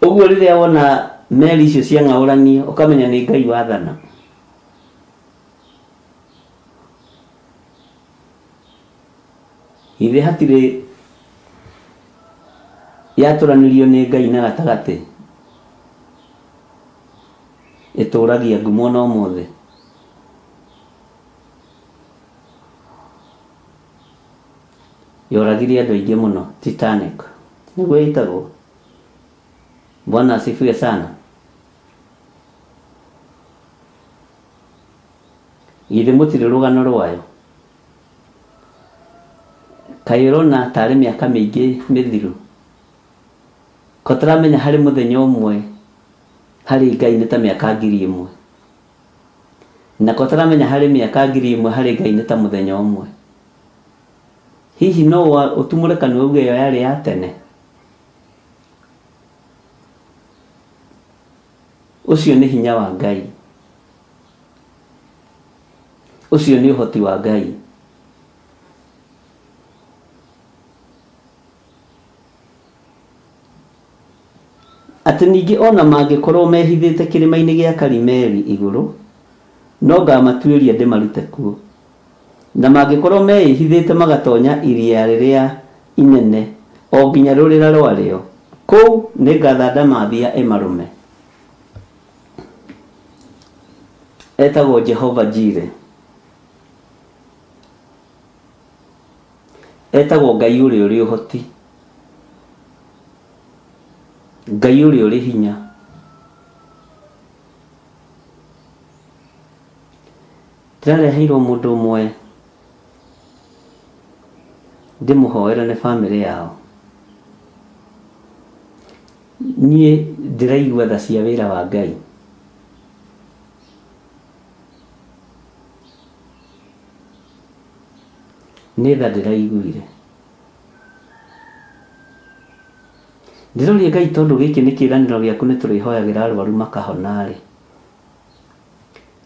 Ũguo rĩrĩa wona meri icio cia ng'aũranio ũkamenya nĩ Ngai wathana. Ithe hatirĩ yatũranĩrio nĩ Ngai na gatagatĩ ĩtũragia ngumo na ũmũthĩ. Yoragire andũ aingĩ mũno, Titanic nĩguo ĩtagwo. Bwana asifiwe sana. Githĩ mũtirĩ rũgano rwayo? Kaĩrona tarĩ mĩaka mĩingĩ mĩthiru, ko tũramenya harĩ mũthenya ũmwe harĩ Ngai nĩ ta mĩaka 1000, na ko tũramenya harĩ mĩaka 1000 harĩ Ngai nĩ ta mũthenya ũmwe. Hihi no ũtumũre kanua uge ĩyo yarĩ ya tene? Ũcio nĩ hinya wa Ngai, ũcio nĩ ũhoti wa Ngai. Atĩ ningĩ ona mangĩkorwo mehithĩte kĩrĩma-inĩ gĩa Karimeli igũrũ, no ngamatuĩria ndĩmarute kuo. Na mangĩkorwo mehithĩte magatonya iria rĩrĩa inene o nginya rũrĩra rwarĩo, kũu nĩngatha ndamathia ĩmarũme. Etagwo Jehova Jireh. Etagwo Ngai ũrĩa ũrĩ ũhoti, Ngai ũrĩa ũrĩ hinya. Ndĩrareheirwo mũndũ ũmwe ndĩmũhoere nĩ bamĩrĩ yao. Niĩ ndĩraigua tha cia wĩra wa Ngai. Nĩ tha ndĩraiguire. Ndĩroria Ngai tondũ gĩkĩ nĩ kĩĩranĩro gĩaku nĩ tũrĩhoyagĩra arwaru makahona-rĩ,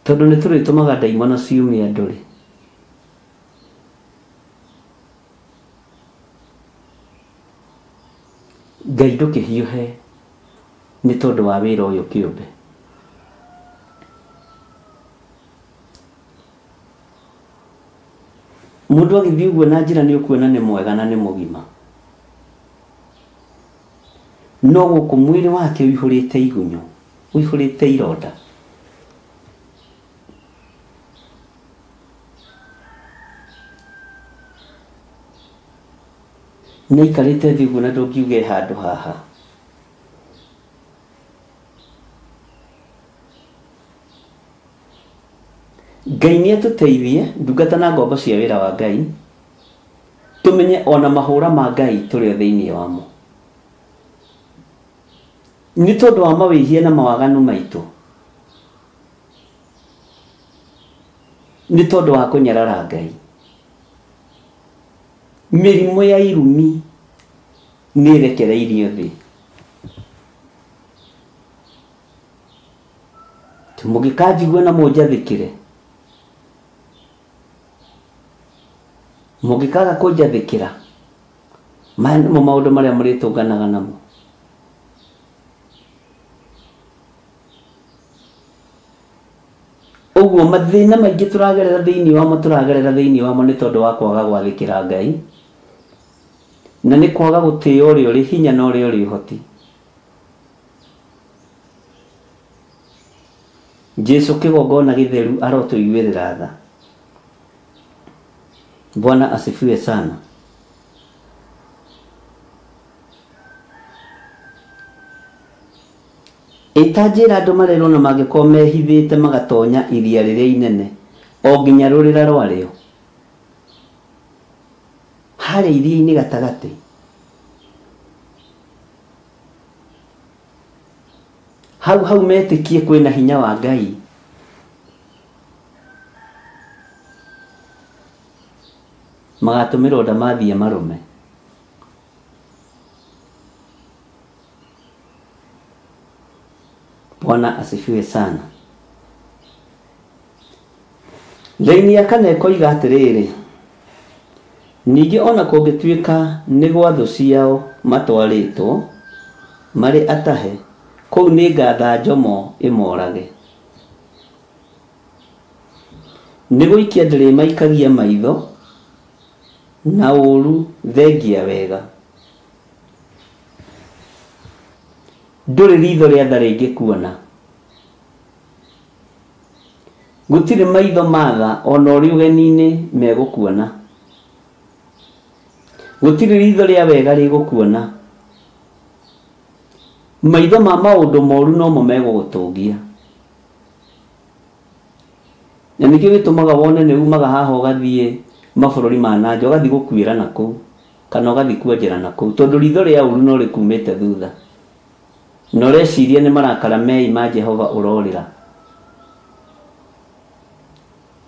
tondũ nĩ tũrĩtũmaga ndaimono ciumie andũ-rĩ, Ngai ndũkĩhiũhe nĩ tondũ wa wĩra ũyũ kĩũmbe. Mũndũ agĩthiĩ ũguo na njĩra nĩ ũkuona nĩ mwega na nĩ mũgima, no gũkũ mwĩrĩ wake ũihũrĩte igunyũ, ũihũrĩte ironda. Nĩ aikarĩte thĩ ũguo na ndũngiuge handũ haha. Ngai nĩ atũteithie ndungata na ngombo cia wĩra wa Ngai tũmenye ona mahũra ma Ngai tũrĩ o thĩinĩ wamo. Nĩ tondũ wa mawĩhia na mawaganu maitũ, nĩ tondũ wa kũnyarara Ngai, mĩrimũ ya irumi nĩ ĩrekereirio thĩ. Mũngĩkanjigua na mũnjathĩkĩre, mũngĩkaga kũnjathĩkĩra, maya nĩmo maũndũ marĩa mũrĩtũnganaga namo. Ũguo mathĩna maingĩ tũragerera thĩinĩ wamo nĩ tondũ wa kwaga gwathĩkĩra Ngai, na nĩ kwaga gũtĩĩa ũrĩa ũrĩ hinya na ũrĩa ũrĩ ũhoti. Jesũ kĩgongona gĩtheru arotũiguĩrĩra tha. Bwana asifiwe sana. Itanjĩra andũ marerwo na mangĩkorwo mehithĩte magatonya iria rĩrĩa inene o nginya rũrĩra rwarĩo harĩa iria-inĩ gatagatĩ. Hau metĩkie kwĩna hinya wa Ngai. Magatũmĩrwo ndamathi marũme. Bwana asifiwe sana. Laini ya kana ĩkoiga atĩrĩrĩ, ningĩ ona kũngĩtuĩka nĩ gwa thũ ciao matwarĩtwo marĩ atahe, kũu nĩ ngatha njomo ĩmorage. Nĩ gũikia ndĩrĩmaikagia maitho na ũru thengia wega. Ndũrĩ ritho rĩa tha rĩngĩ kuona, gũtirĩ maitho matha ona ũrĩ ũgeni-inĩ megũkuona, gũtirĩ ritho rĩa wega rĩgũkuona. Maitho ma maũndũ moru no mo megũgũtũngia. Na nĩkĩo gĩtũmaga wone nĩ umaga haha ũgathiĩ mabũrũri ma nanja ũgathiĩ gũkuĩra nakũu kana ũgathiĩ kuonjera nakũu, tondũ ritho rĩa ũru no rĩkumĩte thutha na ũreciria nĩ marakara mei ma Jehova ũrorĩra.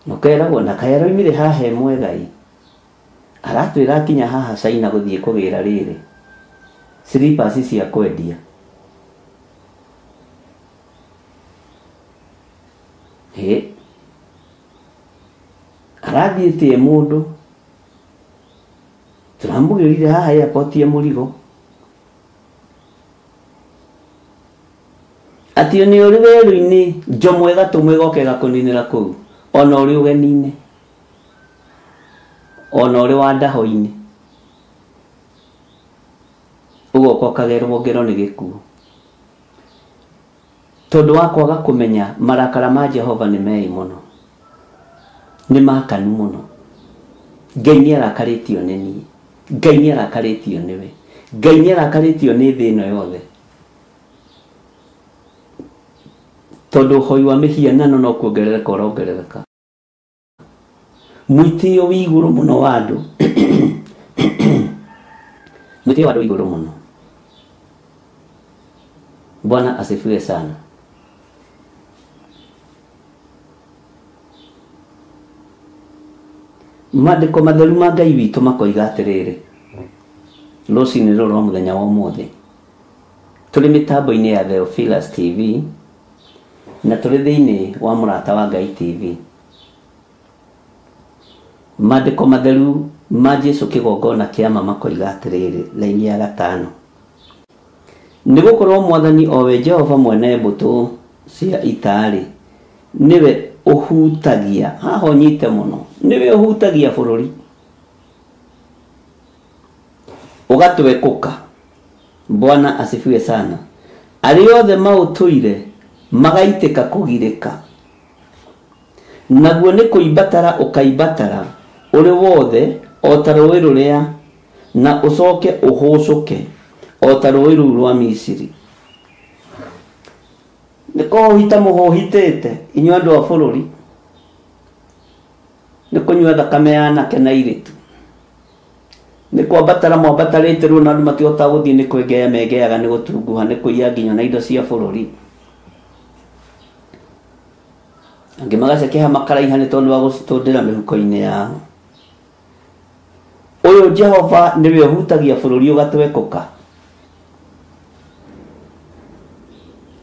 Ũkeragwo na kaĩ aroimire haha mwegai, aratwĩra akinya haha China gũthiĩ kũgĩra rĩrĩ slippers cia kwendia. Arathiĩtie mũndũ tũramũgĩrire haha airport ya mũrigo, atĩ nĩ ũrĩ werũ-inĩ njomo ĩgatũmwo ĩgoka ĩgakũninĩra kũu, ona ũrĩ ũgeni-inĩ, ona ũrĩ wa ndaho-inĩ, ũgoka ũkagerwo ngero nĩ gĩkuũ, tondũ wa kwaga kũmenya marakara ma Jehova nĩ mei mũno, nĩ makanu mũno. Ngai nĩ arakarĩtio nĩ niĩ, Ngai nĩ arakarĩtio nĩwe, Ngai nĩ arakarĩtio nĩ thĩ ĩno yothe, tondũ ũhoi wa mĩhianano no kuongerereka ũrongerereka. Mwĩtĩo wĩ igũrũ mũno wa andũ mwĩtĩo wa andũ igũrũ mũno. Bwana asifiwe sana. Maandĩko matheru ma Ngai witũ makoiga atĩrĩrĩ, rũcinĩ rũrũ rwa mũthenya wa ũmũthĩ tũrĩ mĩtambo-inĩ ya Theophilus TV na tũrĩ thĩinĩ wa Mũrata wa Ngai TV. Maandĩko matheru ma Jesũ kĩgongona kĩama makoiga atĩrĩrĩ, laini ya 5, nĩgũkorwo Mwathani owe Jehova mwene mbũtũ cia ita-rĩ, nĩwe ũhutagia, haha ũnyite mũno, nĩwe ũhutagia bũrũri ũgatwekũka. Bwana asifiwe sana. Arĩa othe maũtũire magaitĩka kũgirĩka, naguo nĩ kũimbatara ũkaimbatara ũrĩ wothe o ta rũĩ rũrĩa, na ũcoke ũhũcũke o ta rũĩ rũu rwa Misiri. Nĩ kũhũhita mũhũhitĩte inyuĩ andũ a bũrũri, nĩ kũnyua thakame ya anake na airĩtu, nĩ kwambatara mwambatarĩte rĩu na andũ matihotaga gũthiĩ, nĩ kwĩngeya mengeyaga, nĩ gũtunguha, nĩ kũiya nginya na indo cia bũrũri. Angĩ magacekeha makaraiha nĩ tondũ wa gũcitũndĩra mĩhuko-inĩ yao. Ũyũ Jehova nĩwe ũhutagia bũrũri ũgatwekũka.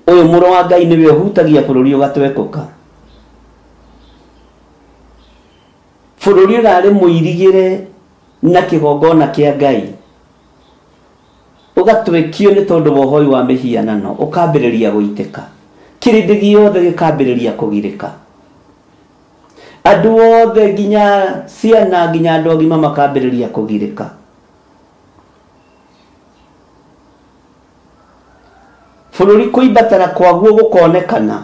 Ũyũ Mũrũ wa Ngai nĩwe ũhutagia bũrũri ũgatwekũka. Bũrũri ũrarĩ mũirigĩre na kĩgongona kĩa Ngai ũgatwekio nĩ tondũ wa ũhoi wa mĩhianano, ũkambĩrĩria gũitĩka, kĩrĩndĩ gĩothe gĩkambĩrĩria kũgirĩka, andũ othe nginya ciana nginya andũ agima makambĩrĩria kũgirĩka. Bũrũri kũimbatara kwaguo gũkonekana.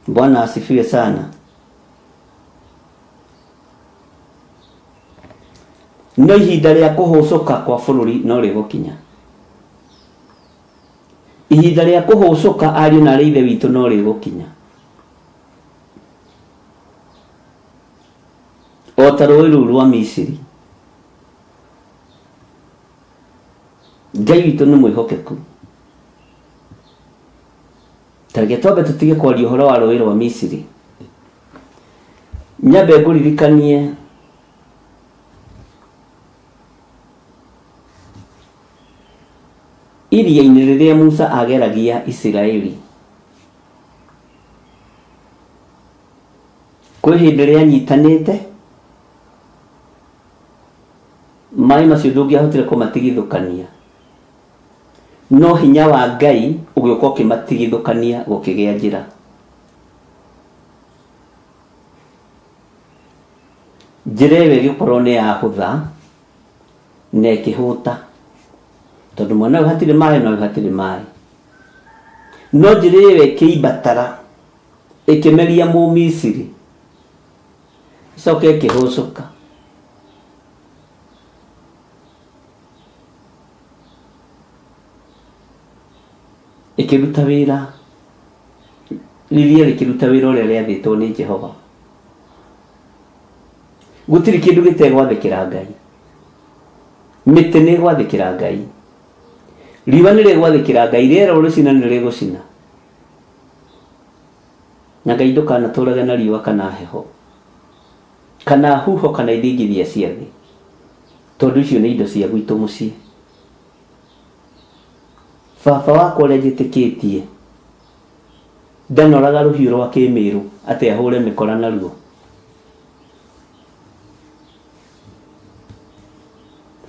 Bwana asifiwe sana. No ihinda rĩa kũhũcũka kwa bũrũri no rĩgũkinya. Ihinda rĩa kũhũcũka ariũ na ithe witũ no rĩgũkinya. o ta rũĩ rũu rwa Misiri. Ngai witũ nĩ mwĩhokeku. Tareke twambe tũtige kwaria ũhoro wa rũĩ rwa Misiri. Nyambe ngũririkanie iria-inĩ rĩrĩa Musa ageragia Isiraeli. Kwĩ hĩndĩ ĩrĩa anyitanĩte, maĩ macio ndũngĩahotire kũmatigithũkania, no hinya wa Ngai ũgĩũka ũkĩmatigithũkania gũkĩgĩa njĩra. Njĩra ĩyo ĩgĩkorwo nĩ yahũtha na ĩkĩhũta, tondũ mwena ũyũ hatirĩ maĩ na ũyũ hatirĩ maĩ. No njĩra ĩyo ĩkĩimbatara ĩkĩmeria Mũmisiri, icoka ĩkĩhũcũka. Ĩkĩruta wĩra, rĩrĩa rĩkĩruta wĩra ũrĩa rĩathĩtwo nĩ Jehova. Gũtirĩ kĩndũ gĩtegwathĩkĩra Ngai. Mĩtĩ nĩ ĩgwathĩkĩra Ngai, riũa nĩ rĩgwathĩkĩra Ngai, rĩera rũcina nĩ rĩgũcina. Na Ngai ndũkanatũũrage na riũa kana heho kana huho kana ithingithia cia thĩ, tondũ icio nĩ indo cia gwitũ mũciĩ. Baba wakwa ũrĩa njĩtĩkĩtie ndanoraga rũhiũ rwa kĩmĩrũ atĩ ahũre mĩkora naruo.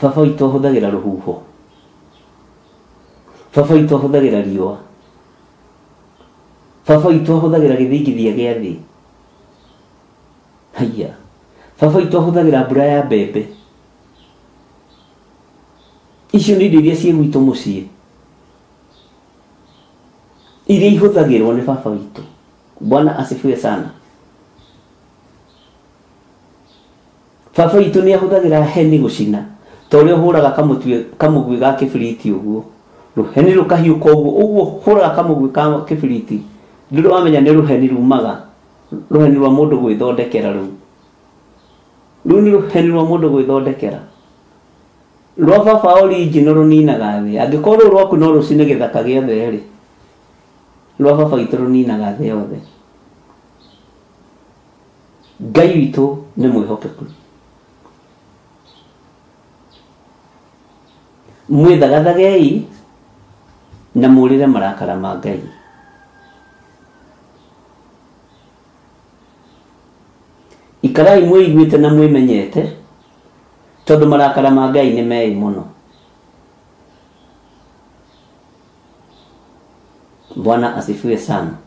Baba witũ ahũthagĩra rũhuho, baba witũ ahũthagĩra riũa, baba witũ ahũthagĩra gĩthingithia gĩa thĩ. Haiya, baba witũ ahũthagĩra mbura ya mbembe. Icio nĩ indo iria ciĩ gwitũ mũciĩ, iria ihũthagĩrwo nĩ baba witũ. Bwana asifiwe sana. Baba witũ nĩ ahũthagĩra heni gũcina, ta ũrĩa ũhũraga kamũgwĩ ga kĩbiriti ũguo, rũheni rũkahiũka ũguo hũraga kamũgwĩ ka kĩbiriti. Ndũrĩ wamenya nĩ rũheni rumaga, rũheni rwa mũndũ gwĩthondekera rũu. Rũu nĩ rũheni rwa mũndũ gwĩthondekera. Rwa baba original rũninaga thĩ. Angĩkorwo rũu rwaku no rũcine gĩthaka gĩothe rĩ, rwa baba witũ rũninaga thĩ yothe. Ngai witũ nĩ mwĩhokeku. Mwĩthagathagei na mũrĩre marakara ma Ngai. Ikarai mwĩiguĩte na mwĩmenyete, tondũ marakara ma Ngai nĩ mei mũno. Bwana asifiwe sana.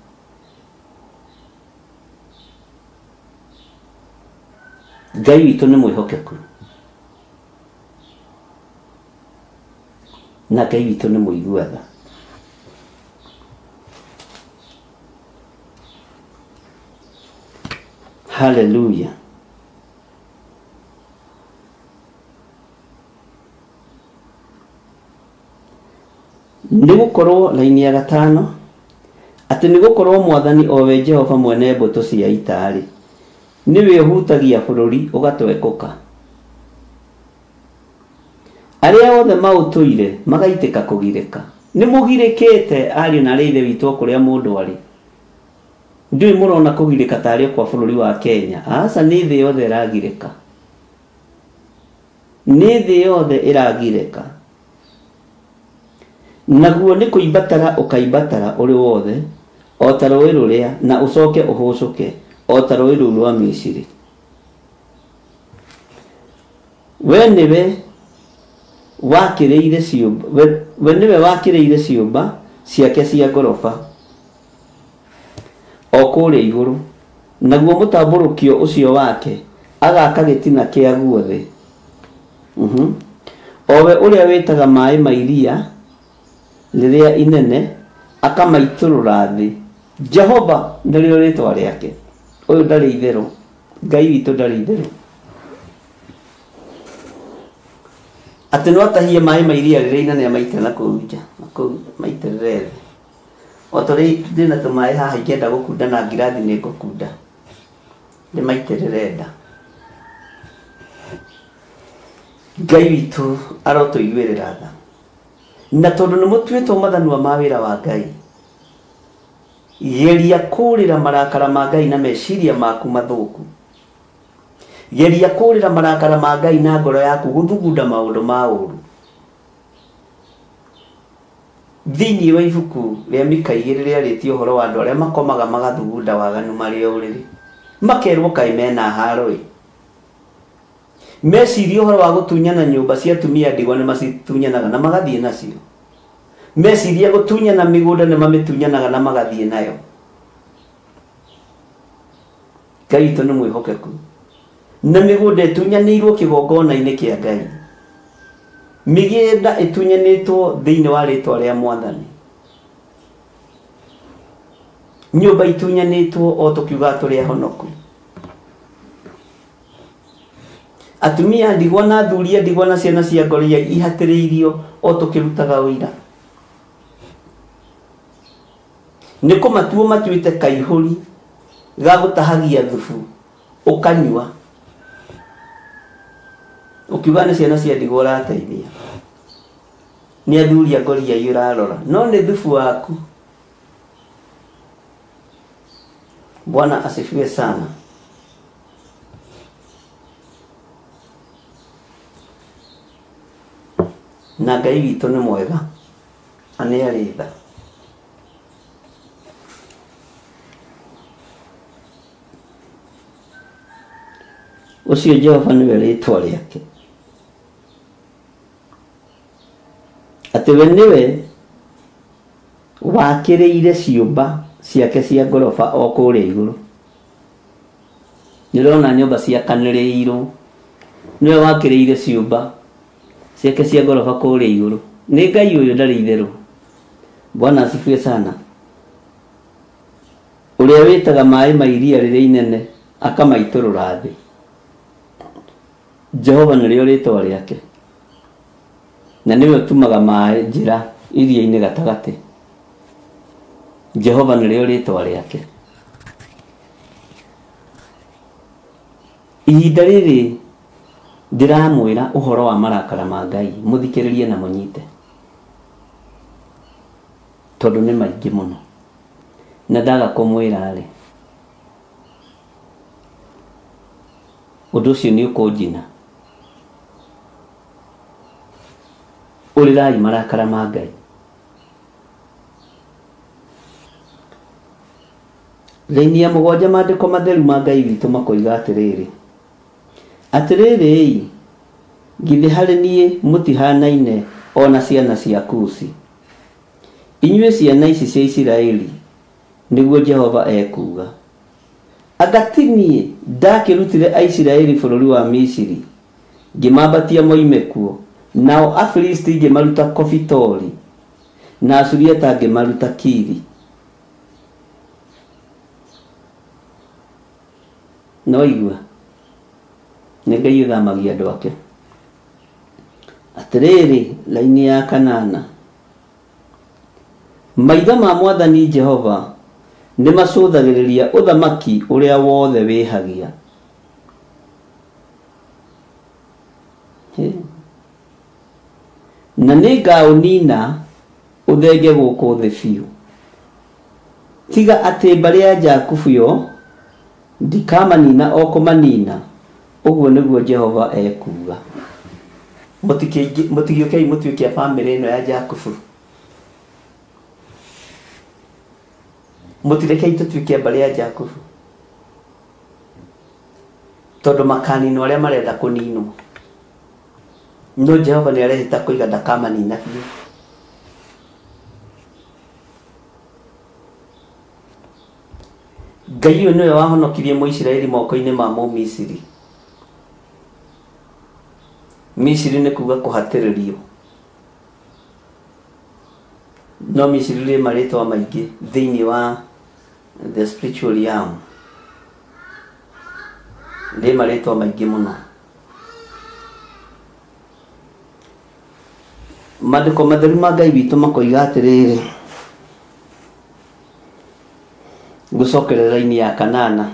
Ngai witũ nĩ mwĩhokeku, na Ngai witũ nĩ mũiguaga. Hallelujah. Nĩgũkorwo laini ya gatano, atĩ nĩgũkorwo Mwathani owe Jehova mwene mbũtũ cia ita rĩ, niwe ũhutagia bũrũri ũgatwekũka. Arĩa othe maũtũire magaitĩka kũgirĩka. Nĩ mũgirĩkĩte ariũ na ithe witũ kũrĩa mũndũ arĩ. Ndũĩ mũrona kũgirĩka tarĩ kwa bũrũri wa Kenya. Aca nĩ thĩ yothe ĩragirĩka. Nĩ thĩ yothe ĩragirĩka. Naguo nĩ kũimbatara ũkaimbatara ũrĩ wothe, o ta rũĩ rũrĩa, na ũcoke ũhũcũke, o ta rũĩ rũu rwa Misiri. We nĩwe wakĩrĩire ciũmba, we nĩwe wakĩrĩire ciũmba ciake cia ngoroba o kũrĩa igũrũ, naguo mũtambũrũkio ũcio wake agaka gĩtina kĩa guothe. Owe ũrĩa wĩtaga maĩ ma iria rĩrĩa inene akamaitũrũra thĩ. Jehova nĩrĩo rĩtwa rĩake. Ũyũ ndarĩ itherũ. Ngai witũ ndarĩ itherũ. Atĩ no atahie maĩ ma iria rĩrĩa inene amaite na kũu nja, maitĩrĩre thĩ. O tũrĩ ndĩna tũmaĩ haha ingĩenda gũkunda na ngirathi nĩ ngũkunda, ndĩmaitĩrĩre nda. Ngai witũ arotũiguĩrĩra tha, na tondũ nĩ mũtuĩtwo mathanwa ma wĩra wa Ngai, geria kũũrĩra marakara ma Ngai na meciria maku mathũku. Geria kũũrĩra marakara ma Ngai na ngoro yaku gũthugunda maũndũ ma ũũru. Thĩinĩ wa ibuku rĩa Mika 2 rĩarĩtie ũhoro wa andũ arĩa makomaga magathugunda waganu marĩ o ũrĩrĩ, makerwo kaĩ mena haro-ĩ. Meciria ũhoro wa gũtunyana nyũmba cia atumia ndigwa nĩ macitunyanaga na magathiĩ nacio. Meciria gũtunyana mĩgũnda nĩ mamĩtunyanaga na magathiĩ nayo. Ngai witũ nĩ mwĩhokeku, na mĩgũnda ĩtunyanĩirwo kĩgongona-inĩ kĩa Ngai. Mĩgĩnda ĩtunyanĩtwo thĩinĩ wa rĩtwa rĩa Mwathani. Nyũmba itunyanĩtwo o tũkiuga tũrĩ ahonoku. Atumia ndigwa na athuri ndigwa na ciana cia ngoria ihatĩrĩirio o tũkĩrutaga ũira. Nĩ kũmatuo matuĩte kaihũri ga gũtahagia thubu ũkanyua, ũkiuga nĩ ciana cia ndigwa ũrateithia, nĩ athuri a ngoria ũrarora, no nĩ thubu waku. Bwana asifiwe sana. Na Ngai witũ nĩ mwega, nĩ arĩ tha. Ũcio Jehova nĩwe rĩtwa rĩake, atĩ we nĩwe wakĩrĩire ciũmba ciake cia ngoroba o kũrĩa igũrũ. Nĩũrona nyũmba ciakanĩrĩirwo, nĩwe wakĩrĩire ciũmba ciake cia ngoroba kũrĩa igũrũ. Nĩ Ngai ũyũ ndarĩ itherũ. Bwana asifiwe sana. Ũrĩa wĩtaga maĩ ma iria rĩrĩa inene akamaitũrũra thĩ. Jehova nĩrĩo rĩtwa rĩake, na nĩwe ũtumaga maĩ njĩra iria-inĩ gatagatĩ. Jehova nĩrĩo rĩtwa rĩake. Ihinda rĩrĩ ndiramwĩra ũhoro wa marakara ma Ngai, mũthikĩrĩrie na mũnyite, tondũ nĩ maingĩ mũno na ndaga kũmwĩra-rĩ, ũndũ ũcio nĩ ũkũnjina. Ũrĩrai marakara ma Ngai. Raini ya 7 maandĩko matheru ma Ngai witũ makoiga atĩrĩrĩ, atĩrĩrĩ, githĩ harĩ niĩ mũtihanaine ona ciana cia Kushi, inyuĩ ciana ici cia Isiraeli, nĩguo Jehova ekuga. Agati niĩ ndakĩrutire Aisiraeli bũrũri wa Misiri, ngĩmambatia moime kuo, nao Afilisti ngĩmaruta Kofitori, na Asuriata ngĩmaruta Kiri. No igua, nĩ Ngai ũthamagia andũ ake. Atĩrĩrĩ, laini ya 8, maitho ma Mwathani Jehova nĩ macũthagĩrĩria ũthamaki ũrĩa wothe wĩhagia. Na nĩ ngaũnina ũthenge gũkũ thĩ biũ, tiga atĩ mbarĩ ya Jakubu yo ndikamanina o kũmanina, ũguo nĩguo Jehova ekuga. Mũtigĩũkei mũtuĩke bamĩrĩ ĩno ya Jakubu. Mũtirekei tũtuĩke mbarĩ ya Jakubu, tondũ makanino arĩa marenda kũninwo. No Jehova nĩ areheta kũiga ndakamanina biũ. Ngai ũyũ nĩwe wahonokirie Mũisiraeli moko-inĩ ma Mũmisiri. Misiri nĩ kuga kũhatĩrĩrio. No Misiri rĩ marĩtwa maingĩ thĩinĩ wa the spiritual realm. Rĩ marĩtwa maingĩ mũno. Maandĩko matheru ma Ngai witũ makoiga atĩrĩrĩ, gũcokerera-inĩ ya 8,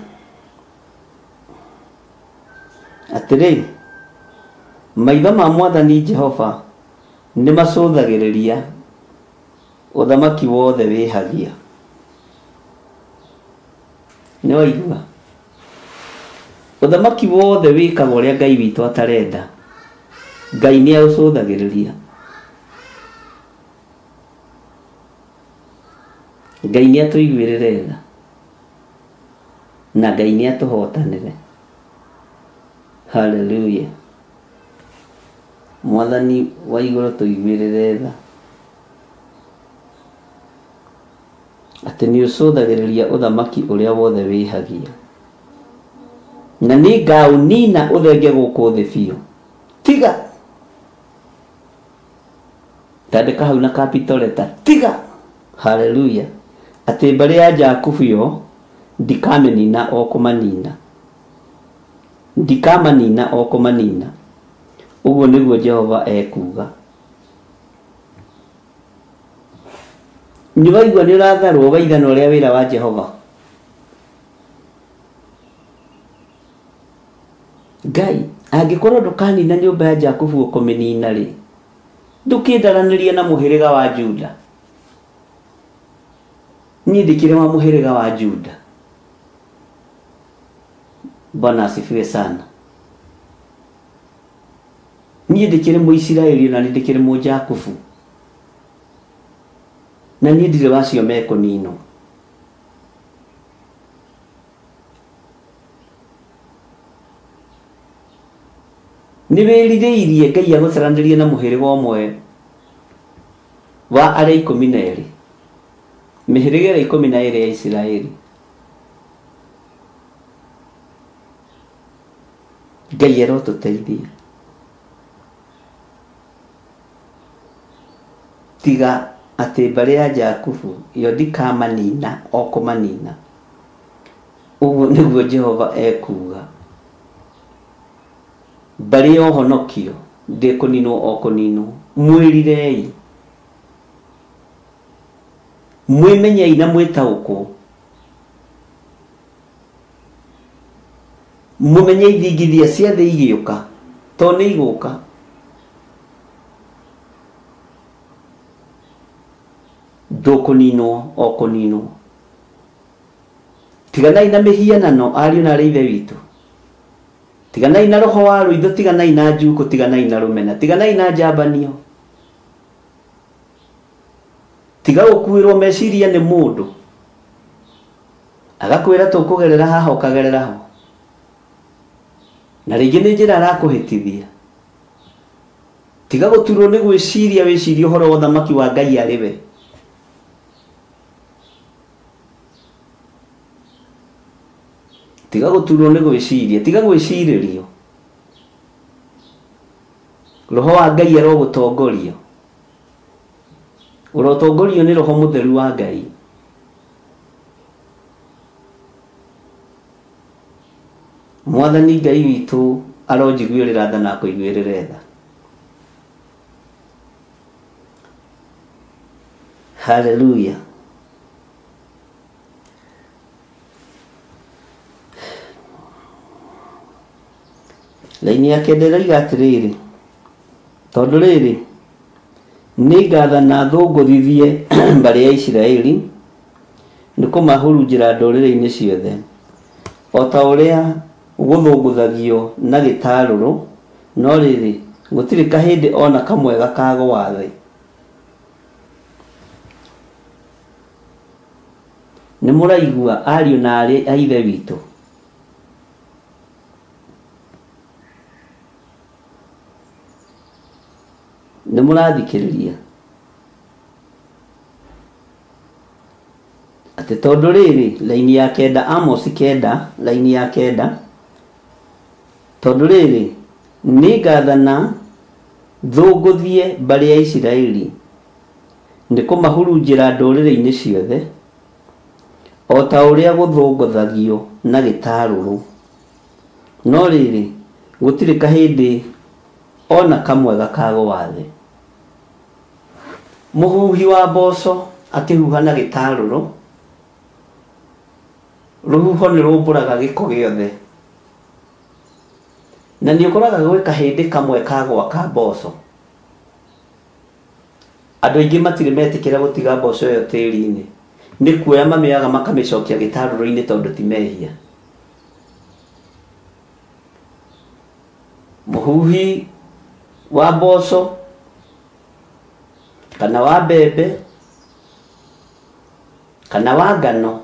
atĩrĩ, maitho ma Mwathani Jehova nĩ macũthagĩrĩria ũthamaki wothe wĩhagia. Nĩ waigua? Ũthamaki wothe wĩkagwo ũrĩa Ngai witũ atarenda, Ngai nĩ aũcũthagĩrĩria. Ngai nĩ atũiguĩrĩre tha na Ngai nĩ atũhotanĩre. Hallelujah. Mwathani wa igũrũ tũiguĩrĩre tha atĩ nĩ ũcũthagĩrĩria ũthamaki ũrĩa wothe wĩhagia, na nĩ ngaũnina ũthenge gũkũ thĩ biũ. Tiga tandĩka hau na capital letter, tiga. Hallelujah. Atĩ mbarĩ ya Jakubu yo ndikamĩnina o kũmanina, ndikamanina o kũmanina. Ũguo nĩguo Jehova ekuga. Nĩ waigua nĩ ũratharwo waithana ũrĩa wĩra wa Jehova. Ngai angĩkorwo ndũkanina nyũmba ya Jakubu ũkũmĩnina rĩ, ndũkĩndaranĩrie na mũhĩrĩga wa Juda. Niĩ ndĩkĩrĩ wa mũhĩrĩga wa Juda. Bwana asifiwe sana. Niĩ ndĩkĩrĩ Mũisiraeli na ndĩkĩrĩ Mũjakubu, na niĩ ndirĩ wacio mekũninwo. Nĩ wĩrirĩirie Ngai agũcaranĩrie na mũhĩrĩga ũmwe wa arĩa 12, mĩhĩrĩga ĩrĩa 12 ya Isiraeli. Ngai arotũteithia. Tiga atĩ mbarĩ ya Jakubu yo ndikamanina o kũmanina. Ũguo nĩguo Jehova ekuga. Mbarĩ ya ũhonokio ndĩkũninwo o kũninwo. Mwĩrirei, mwĩmenyei na mwĩtaũkwo, mũmenye ithingithia cia thĩ igĩũka, to nĩ igũka. Ndũkũninwo o kũninwo. Tiganai na mĩhianano ariũ na ithe witũ. Tiganai na roho wa rũitho, tiganai na njuko, tiganai na rũmena, tiganai na njambanio. Tiga gũkuĩrwo meciria nĩ mũndũ agakwĩra tũkũgerera haha ũkagerera ho, na rĩngĩ nĩ njĩra arakũhĩtithia. Tiga gũturwo nĩ gwĩciria, wĩcirie ũhoro wa ũthamaki wa Ngai arĩ we. Tiga gũturwo nĩ gwĩciria, tiga gwĩcirĩrio. Roho wa Ngai arogũtongoria. Ũrotongorio nĩ Roho Mũtheru wa Ngai. Mwathani Ngai witũ aronjiguĩrĩra tha na kũiguĩrĩre tha. Hallelujah. Laini ya kenda ĩrauga atĩrĩrĩ, tondũ rĩrĩ nĩ ngathana thũngũthithie mbarĩ ya Isiraeli, nĩ kũmahurunjĩra ndũrĩrĩ-inĩ ciothe, o ta ũrĩa gũthũngũthagio na gĩtarũrũ, no rĩrĩ gũtirĩ kahĩndĩ ona kamwe gakagwa thĩ. Nĩ mũraigua ariũ na aarĩ a ithe witũ? Nĩ mũrathikĩrĩria? Atĩ tondũ rĩrĩ, laini ya kenda, Amos 9, laini ya kenda, tondũ rĩrĩ nĩ ngathana thũngũthie mbarĩ ya Isiraeli, nĩ kũmahurunjĩra ndũrĩrĩ-inĩ ciothe, o ta ũrĩa gũthũngũthagio na gĩtarũrũ, no rĩrĩ gũtirĩ kahĩndĩ ona kamwe gakagwa thĩ. Mũhuhi wa mboco akĩhuha na gĩtarũrũ, rũhuho nĩ rũmbũraga gĩko gĩothe. na nĩ ũkoraga gwĩ kahĩndĩ kamwe ka gwaka mboco andũ aingĩ matirĩ metĩkĩra gũtiga mboco ĩyo tĩri-inĩ, nĩ kuoya mamĩaga makamĩcokia gĩtarũrũ-inĩ tondũ ti mehia. Mũhuhi wa mboco kana wa mbembe kana wa ngano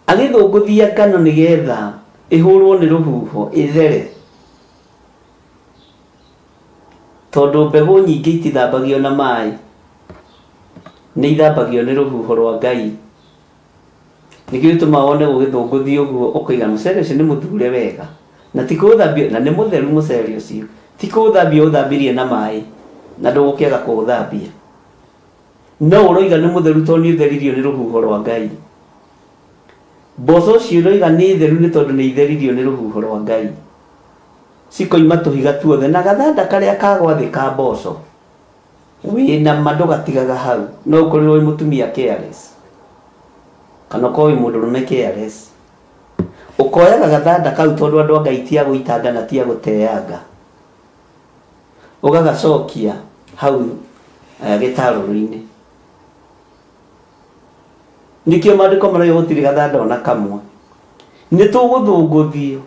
agĩthũngũthia ngano nĩgetha ĩhũrwo nĩ rũhuho ĩthere, tondũ mbegũ nyingĩ itithambagio na maĩ, nĩ ithambagio nĩ rũhuho rwa Ngai. Nĩkĩo gĩtũmaga wone gũgĩthũngũthio ũguo ũkaiga mũcere ũcio nĩ mũthure wega, na ti kũũthambia, na nĩ mũtheru mũcere ũcio, ti kũũthambia ũthambirie na maĩ na ndũgũkĩaga kũũthambia, no ũroiga nĩ mũtheru tondũ nĩ ũtheririo nĩ rũhuho rwa Ngai. Mboco ũcio ũroiga nĩ theru nĩ tondũ nĩ itheririo nĩ rũhuho rwa Ngai, cikoima tũhiga tuothe, na gathanda karĩa kagwa thĩ ka mboco wĩna ma ndũgatigaga hau. No ũkorirwo wĩ mũtumia careless kana ũkorwo wĩ mũndũrũme careless, ũkoyaga gathanda kau tondũ andũ a Ngai ti a gũitanga na ti a gũteanga, ũgagacokia hau gĩtarũrũ-inĩ. Nĩkĩo maandĩko marauga gũtirĩ gathanda ona kamwe. Nĩ tũgũthũngũthio,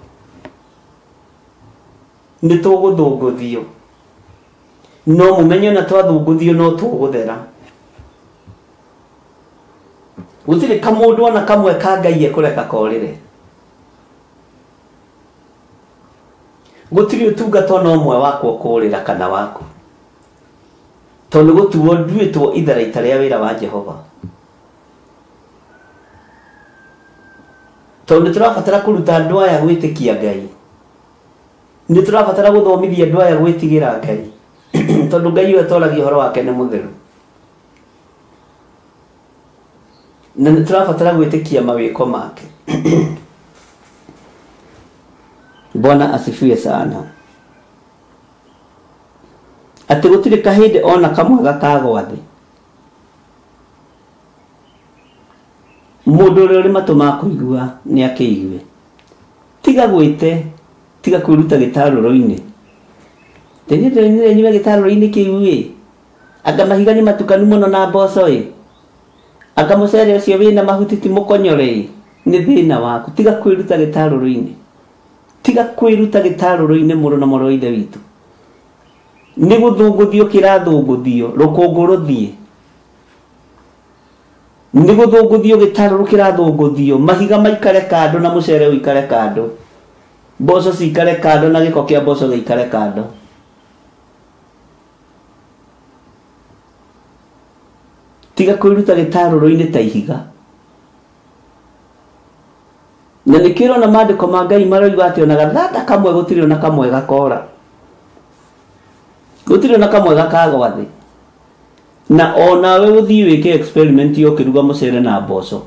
nĩ tũgũthũngũthio, no mũmenye na twathũngũthio no tũgũthera. Gũtirĩ kamũndũ ona kamwe ka Ngai ekũreka korĩre. Gũtirĩ ũtungata ona ũmwe wakwo kũrĩra kana waku, tondũ gũtuo nduĩtwo itharaita rĩa wĩra wa Jehova. Tondũ nĩ tũrabatara kũruta andũ aya gwĩtĩkia Ngai, nĩ tũrabatara gũthomithia andũ aya gwĩtigĩra Ngai, tondũ Ngai ũyũ atwaragia ũhoro wake nĩ mũtheru, na nĩ tũrabatara gwĩtĩkia mawĩko make. Bwana asifiwe sana. Atĩ gũtirĩ kahĩndĩ ona kamwe gakagwa thĩ. Mũndũ ũrĩa ũrĩ matũ ma kũigua nĩ akĩigue. Tiga gwĩte, tiga kwĩruta gĩtarũrũ-inĩ. Nĩ nyume gĩtarũrũ-inĩ kĩu anga mahiga nĩ matukanu mũno na mboco anga mũcere ũcio wĩna mahuti ti mũkonyore nĩ thĩna waku. Tiga kwĩruta gĩtarũrũ-inĩ, tiga kwĩruta gĩtarũrũ-inĩ mũrũ na mũrũ wa ithe witũ. Nĩ gũthũngũthio kĩrathũngũthio, rũkũngũ rũthiĩ. Nĩ gũthũngũthio gĩtarũrũ kĩrathũngũthio, mahiga maikare kando na mũcere ũikare kando, mboco cikare kando na gĩko kĩa mboco gĩikare kando. Tiga kwĩruta gĩtarũrũ-inĩ ta ihiga. Na nĩkĩo na maandĩko ma Ngai maroiga atĩ ona gathanda kamwe gũtirĩ ona kamwe gakora, gũtirĩ ona kamwe gakagwa thĩ. Na onawe ũthiĩ wĩke experiment ũkĩruga mũcere na mboco,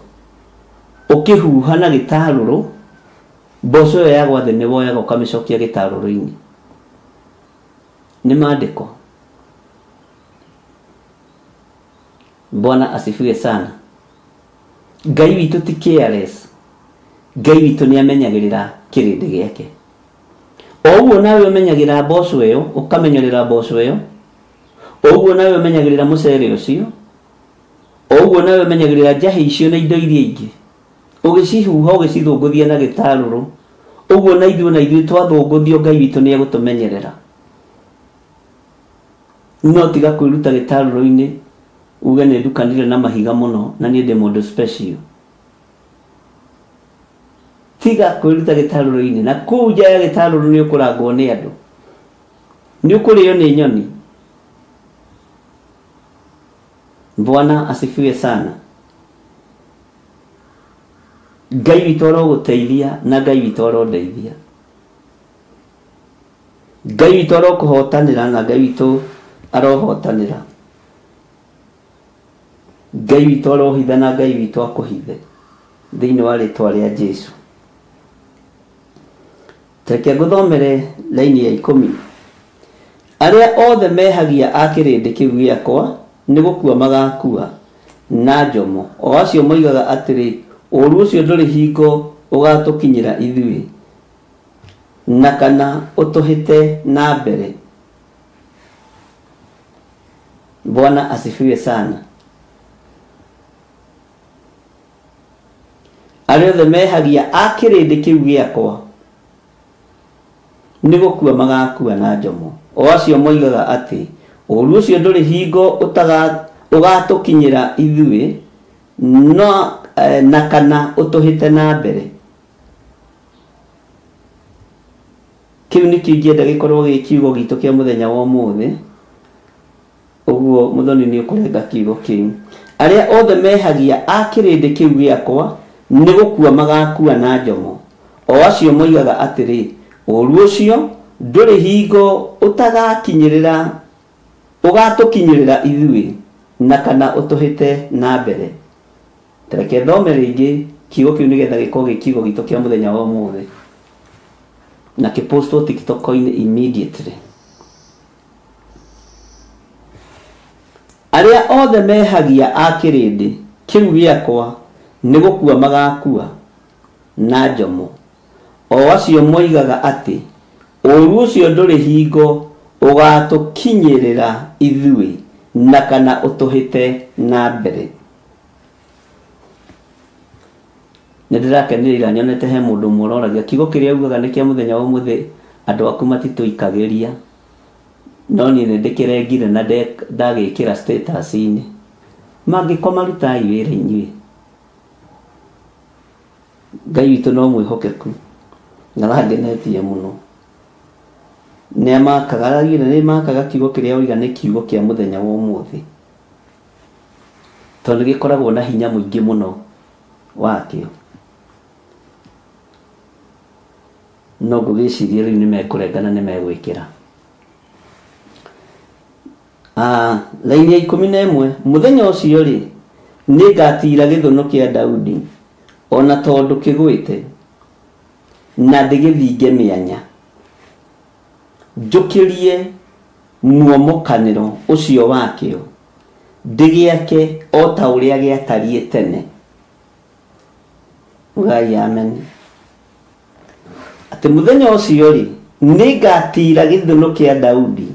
ũkĩhuha na gĩtarũrũ, mboco ĩyo yagwa thĩ nĩ woyaga ũkamĩcokia gĩtarũrũ-inĩ. Nĩ maandĩko. Bwana asifiwe sana. Ngai witũ ti careless. Ngai witũ nĩ amenyagĩrĩra kĩrĩndĩ gĩake. O ũguo nawe ũmenyagĩrĩra mboco ĩyo, ũkamenyerera mboco ĩyo, o ũguo nawe ũmenyagĩrĩra mũcere ũcio, o ũguo nawe ũmenyagĩrĩra njahĩ icio na indo iria ingĩ, ũgĩcihuha ũgĩcithũngũthia na gĩtarũrũ, ũguo na ithuĩ twathũngũthio Ngai witũ nĩ egũtũmenyerera. No tiga kwĩruta gĩtarũrũ-inĩ uge nĩ ndukanire na mahiga mũno na niĩ ndĩ mũndũ special. Tiga kwĩruta gĩtarũrũ-inĩ, na kũu nja ya gĩtarũrũ nĩ ũkũrangwo nĩ andũ, nĩ ũkũrĩo nĩ nyoni. Bwana asifiwe sana. Ngai witũ arogũteithia na Ngai witũ arondeithia. Ngai witũ arokũhotanĩra na Ngai witũ arohotanĩra. Ngai witũ arohitha na Ngai witũ akũhithe thĩinĩ wa rĩĩtwa rĩa Jesũ. Reke ngũthomere laini ya 10. Arĩa othe mehagia a kĩrĩndĩ kĩu gĩakwa nĩ gũkua magakua na njomo, o acio moigaga atĩrĩ ũũru ũcio ndũrĩ hingo ũgatũkinyĩra ithuĩ. na kana utuhite na mbere. Bwana asifiwe sana. Arĩothe mehagia akĩrĩndĩ kĩu gĩakwa nĩ gũkua magakua na njomo. O acio moigaga atĩ ũru ũcio ndũrĩ hingo ũgatũkinyĩra ithuĩ, no na kana ũtũhĩte na mbere. Kĩu nĩkĩo ingĩenda gĩkorwo gĩ kiugo gitũ kĩa mũthenya wa ũmũthĩ. Ũguo mũthoni nĩ ũkũrenga kiugo kĩu. Arĩa othe mehagia akĩrĩndĩ kĩu gĩakwa nĩ gũkua magakua na njomo. O acio moigaga atĩrĩ, ũru ũcio ndũrĩ hingo ũgatũkinyĩrĩra ithuĩ, na kana ũtũhĩte na mbere. Reke thome rĩngĩ kiugo kĩu nĩgetha gĩkorwo gĩ kiugo gitũ kĩa mũthenya wa ũmũthĩ, na kĩpostwo TikTok-inĩ immediately. Arĩa othe mehagia akĩrĩndĩ kĩu gĩakwa nĩ gũkua magakua na njomo. O acio moigaga atĩ ũru ũcio ndũrĩ hingo ũgatũkinyĩrĩra ithuĩ, na kana ũtũhĩte na mbere. Nĩndĩrakenĩrĩra nyonete he mũndũ mũroragia kiugo kĩrĩa augaga nĩ kĩa mũthenya wa ũmũthĩ, andũ aku matitũikagĩria, no niĩ nĩndĩkĩrengire na ndagĩkĩra status-inĩ. Mangĩkoma rutai wĩra inyuĩ. Ngai witũ no mwĩhokeku na rangenetie mũno. Nĩmakaga kiugo kĩrĩa oiga nĩ kiugo kĩa mũthenya wa ũmũthĩ, tondũ gĩkoragwo na hinya mũingĩ mũno wakĩo. No ngũgĩciria rĩu nĩmekũrengana nĩmegwĩkĩra. Laini ya 11, mũthenya ũcio rĩ, nĩngatira gĩthũnũ kĩa Daudi, ona tondũ kĩgwĩte, na ndĩgĩthinge mĩanya, njũkĩrie muomokanĩro ũcio wakĩo, ndĩgĩake o ta ũrĩa gĩatariĩ tene. Ugai amen. Atĩ mũthenya ũcio rĩ, nĩngatira gĩthũnũ kĩa Daudi,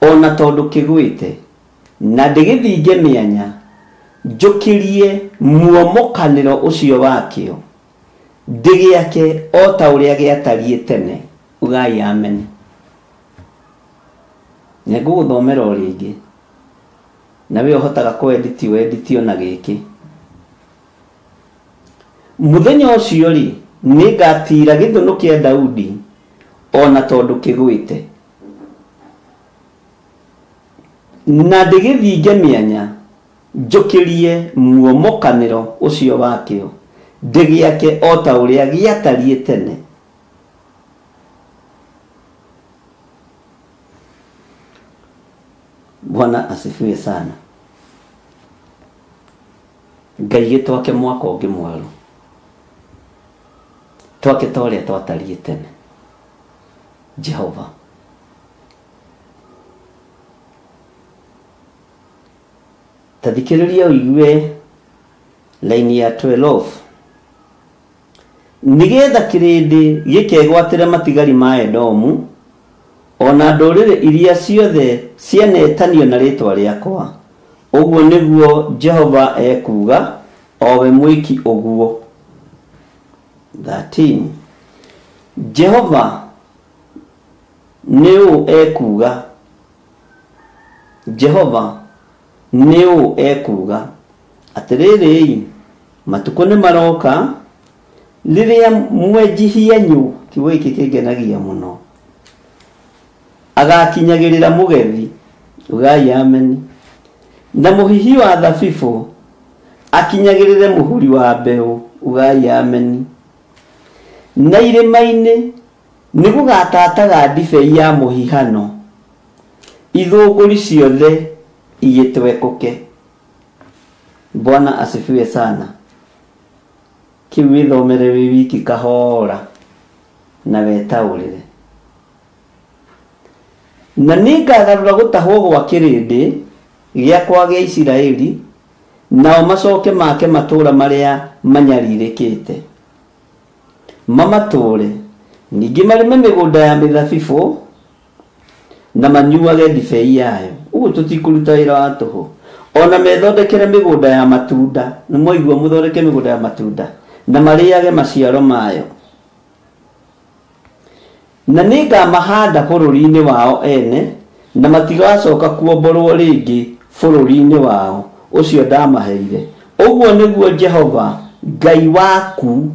ona tondũ kĩgwĩte, na ndĩgĩthinge mĩanya, njũkĩrie muomokanĩro ũcio wakĩo, ndĩgĩake o ta ũrĩa gĩatariĩ tene. Ugai amen. Nĩngũgũthomera o rĩngĩ, na we ũhotaga kũeditio na gĩkĩ. Mũthenya ũcio rĩ, nĩngatira gĩthũnũ kĩa Daudi, ona tondũ kĩgwĩte, na ndĩgĩthinge mĩanya, njũkĩrie muomokanĩro ũcio wakĩo, ndĩgĩake o ta ũrĩa gĩatariĩ tene. Bwana asifiwe sana. Ngai gĩtwake mwaka ũngĩ mwerũ, twake ta ũrĩa twatariĩ tene. Jehova, tathikĩrĩria ũigue laini ya 12. Nĩgetha kĩrĩndĩ gĩkegwatĩre matigari ma Edomu, ona ndũrĩrĩ iria ciothe cianetanio na rĩtwa rĩakwa. Ũguo nĩguo Jehova ekuga, o we mwĩki ũguo. 13. Jehova nĩũ ekuga, Jehova nĩũ ekuga, atĩrĩrĩ, matukũ nĩ maroka rĩrĩa mwenjihianyũ, kiugo gĩkĩ kĩngenagia mũno, agakinyagĩrĩra mũgethi. Ugai amen. Na mũhihi wa thabibũ akinyagĩrĩre mũhuri wa mbeũ. Ugai amen. Na irĩma-inĩ nĩgũgatataga ndibei ya mũhihano, ithũngũri ciothe igĩtwekũke. Bwana asifiwe sana. Kiu wĩthomere wĩ wiki kahora na wetaũrĩre. Na nĩngagarũra gũtahwo gwa kĩrĩndĩ gĩakwa gĩa Isiraeli, nao macoke make matũũra marĩa manyarirĩkĩte, mamatũũre ningĩ marĩme mĩgũnda ya mĩthabibũ na manyuage ndibei yayo. Ũguo tũtikũruta wĩra wa tũhũ. Ona methondekere mĩgũnda ya matunda, nĩ mwaigua mũthondeke mĩgũnda ya matunda na marĩage maciaro mayo. Na nĩngamahanda bũrũri-inĩ wao ene na matigacoka kuomborwo rĩngĩ bũrũri-inĩ wao ũcio ndamaheire. Ũguo nĩguo Jehova Ngai waku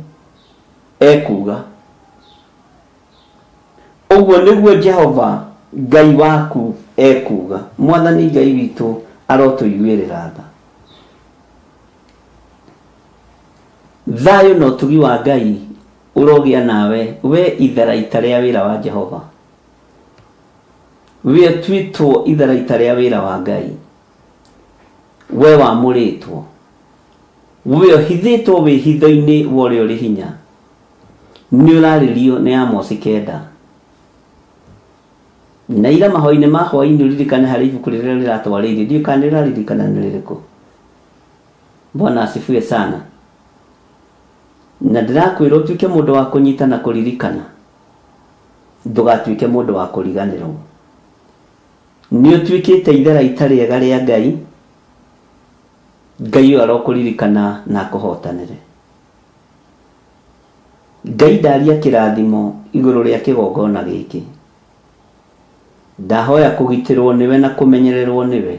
ekuga. Ũguo nĩguo Jehova Ngai waku ekuga. Mwathani Ngai witũ arotũiguĩrĩra tha. Thayũ na ũtugi wa Ngai ũrogĩa nawe we itharaita rĩa wĩra wa Jehova. We twitwo itharaita rĩa wĩra wa Ngai. We wamũrĩtwo. We ũhithĩtwo wĩhitho-inĩ wa ũrĩa ũrĩ hinya. Nĩ ũrarĩrio nĩ Amosi 9. Na ira mahoinĩ ma hwainĩ ũririkane harĩ ibuku rĩrĩa rĩratwarĩire. Ndiũĩ kana nĩũraririkana nĩ rĩrĩkũ. Bwana asifiwe sana. Na ndĩrakwĩra ũtuĩke mũndũ wa kũnyita na kũririkana. Ndũgatuĩke mũndũ wa kũriganĩrwo. Nĩ ũtuĩkĩte itharaita rĩega rĩa Ngai. Ngai arokũririkana na akũhotanĩre. Ngai ndaria kĩrathimo igũrũ rĩa kĩgongona gĩkĩ. Ndahoya kũgitĩrwo nĩwe na kũmenyererwo nĩwe.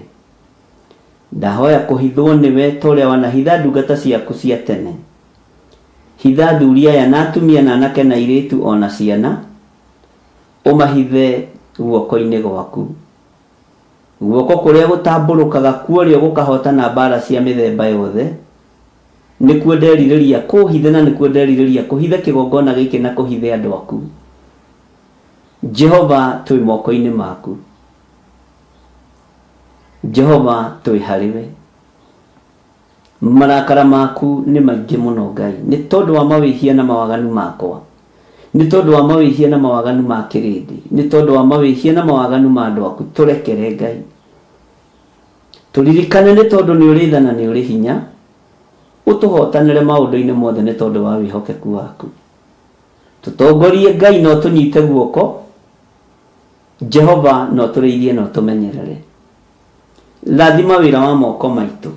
Ndahoya kũhithwo nĩwe ta ũrĩa wanahitha ndungata ciaku cia tene. Hitha athuri aya na atumia na anake na airĩtu ona ciana. Ũmahithe guoko-inĩ gwaku. Guoko kũrĩa gũtambũrũkaga kuo gũkahotana mbara cia mĩthemba yothe. Nĩkuo nderirĩria kũhithe na nĩkuo nderirĩria kũhithe kĩgongona gĩkĩ na kũhithe andũ aku. Jehova twĩ moko-inĩ maku. Jehova twĩ harĩwe. Marakara maku nĩ maingĩ mũno Ngai. Nĩ tondũ wa mawĩhia na mawaganu makwa. Nĩ tondũ wa mawĩhia na mawaganu ma kĩrĩndĩ. Nĩ tondũ wa mawĩhia na mawaganu ma andũ aku. Tũrekere Ngai. Tũririkane nĩ tondũ nĩ ũrĩ tha na nĩ ũrĩ hinya. Ũtũhotanĩre maũndũ-inĩ mothe nĩ tondũ wa wĩhokeku waku. Tũtongorie Ngai no tũnyite guoko. Jehova no tũrĩithie no tũmenyerere. Rathima wĩra wa moko maitũ.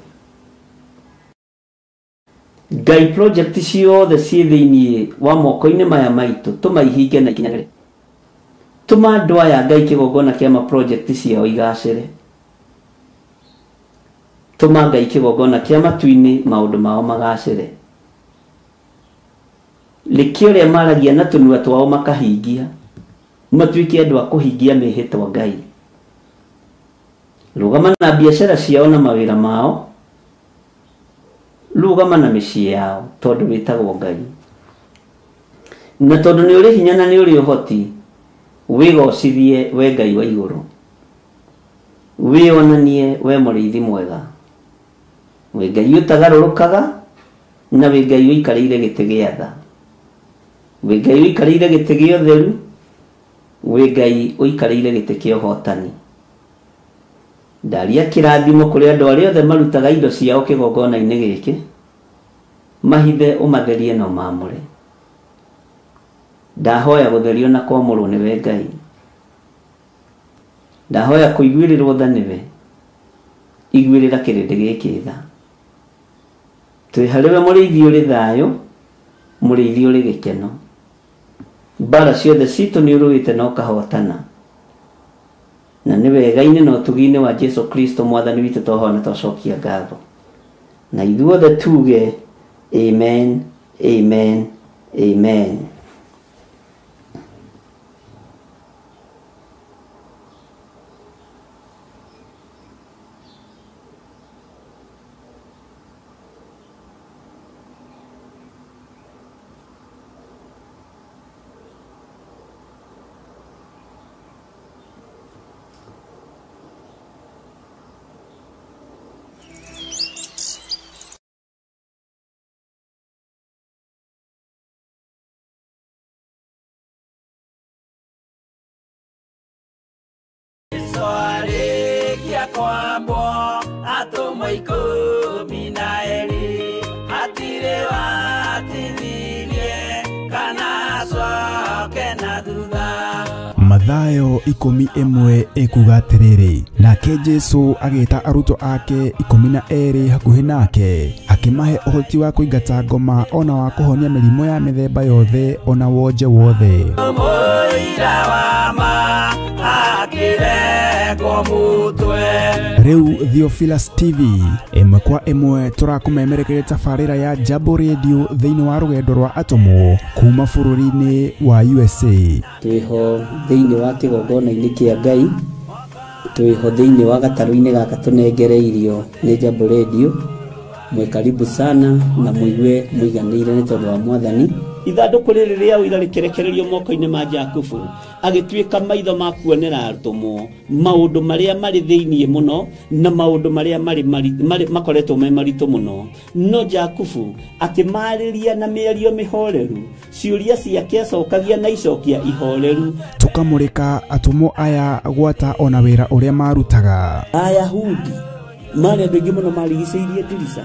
Ngai project ciothe ciĩ thĩinĩ wa moko-inĩ maya maitũ tũmaihinge na ikinyagĩre. Tũma andũ aya Ngai kĩgongona kĩa ma project ciao igacĩre. Tũma Ngai kĩgongona kĩa matu-inĩ maũndũ mao magacĩre. Reke ũrĩa maragia na tũnua twao makahingia. Matuĩke andũ a kũhingia mĩĩhĩtwa Ngai. Rũgama na biacara ciao na mawĩra mao. Rũgama na mĩciĩ yao tondũ wĩtagwo Ngai. Na tondũ nĩ ũrĩ hinya na nĩ ũrĩ ũhoti. Wĩgocithie we Ngai wa igũrũ. Wĩonanie we mũrĩithi mwega. We Ngai ũtagarũrũkaga na we Ngai ũikarĩire gĩtĩ gĩa tha. We Ngai ũikarĩire gĩtĩ gĩa ũtheru. We Ngai ũikarĩire gĩtĩ kĩa ũhotani. Ndaria kĩrathimo kũrĩ andũ arĩa othe marutaga indo ciao kĩgongona-inĩ gĩkĩ. Mahithe ũmatherie na ũmamũre. Ndahoya gũtherio na kwamũrwo nĩwe Ngai. Ndahoya kũiguĩrĩrwo tha nĩwe. Iguĩrĩra kĩrĩndĩ gĩkĩ tha. Twĩ harĩwe mũrĩithi ũrĩ thayũ. Mũrĩithi ũrĩ gĩkeno. Mbara ciothe citũ nĩ ũrũĩte na ũkahotana. Na nĩ wega-inĩ na ũtugi-inĩ wa Jesu Kristo mwathani witũ twahoya na twacokia ngatho. Na ithuothe tuge amen, amen, amen. Mathayo 11 ekuga atiriri, nake Jesu agita aruto ake 12 hakuhi nake akimahe uhoti wa kuingata ngoma ona wa kuhonia mirimo ya mithemba yothe ona wonje wothe. Riu Theophilus TV imwe kwa imwe turakumemerekeria tafarira ya Jambo Radio thiini wa rugendo rwa atomo kuma bururi-ini wa USA. Twiho thiini wa kigongona-ini kia Ngai, twiho thiini wa gataru-ini gaka tunengereirio ni Jambo Radio. Mwe karibu sana na muigue muiganire ni tondu wa Mwathani. Ithanduku riri ria uira rikerekererio moko-ini ma Jakubu agituika maitho ma kuonera arutumo maundu maria mari thiini muno na maundu maria mari makoretwo me maritu muno. No Jakubu akimariria na mĩario mĩhoreru, ciuria ciake acokagia na icokia ihoreru. Tukamurika atumo aya gwata ona wira uria marutaga. Ayahudi mari andu aingi muno marigicĩirie ndirica.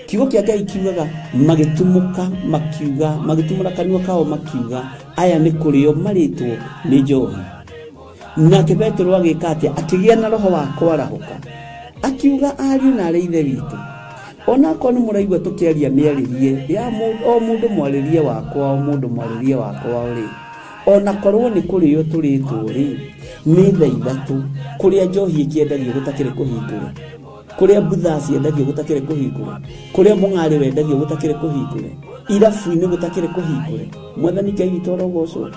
Kiugo kia Ngai kiugaga magitumuka makiuga magitumura kanua kao makiuga aya ni kurio maritwo ni njohi. Nake Petro agika atia akigia na roho wa kwarahuka akiuga ariu na ithe witu ona ko ni muraigwa tukiaria miaririe ya o mundu mwaririe wakwa o mundu mwaririe wakwa ri ona korwo ni kurio turitwo ri ni thaithatu kuria njohi ikiendagio gutakire kuhingura, kuria butha ciendagio gutakire kuhingura, kuria mung'ari wendagio gutakire kuhingura, irabu-ini gutakire kuhingura. Mwathani Ngai witũ arogocwo.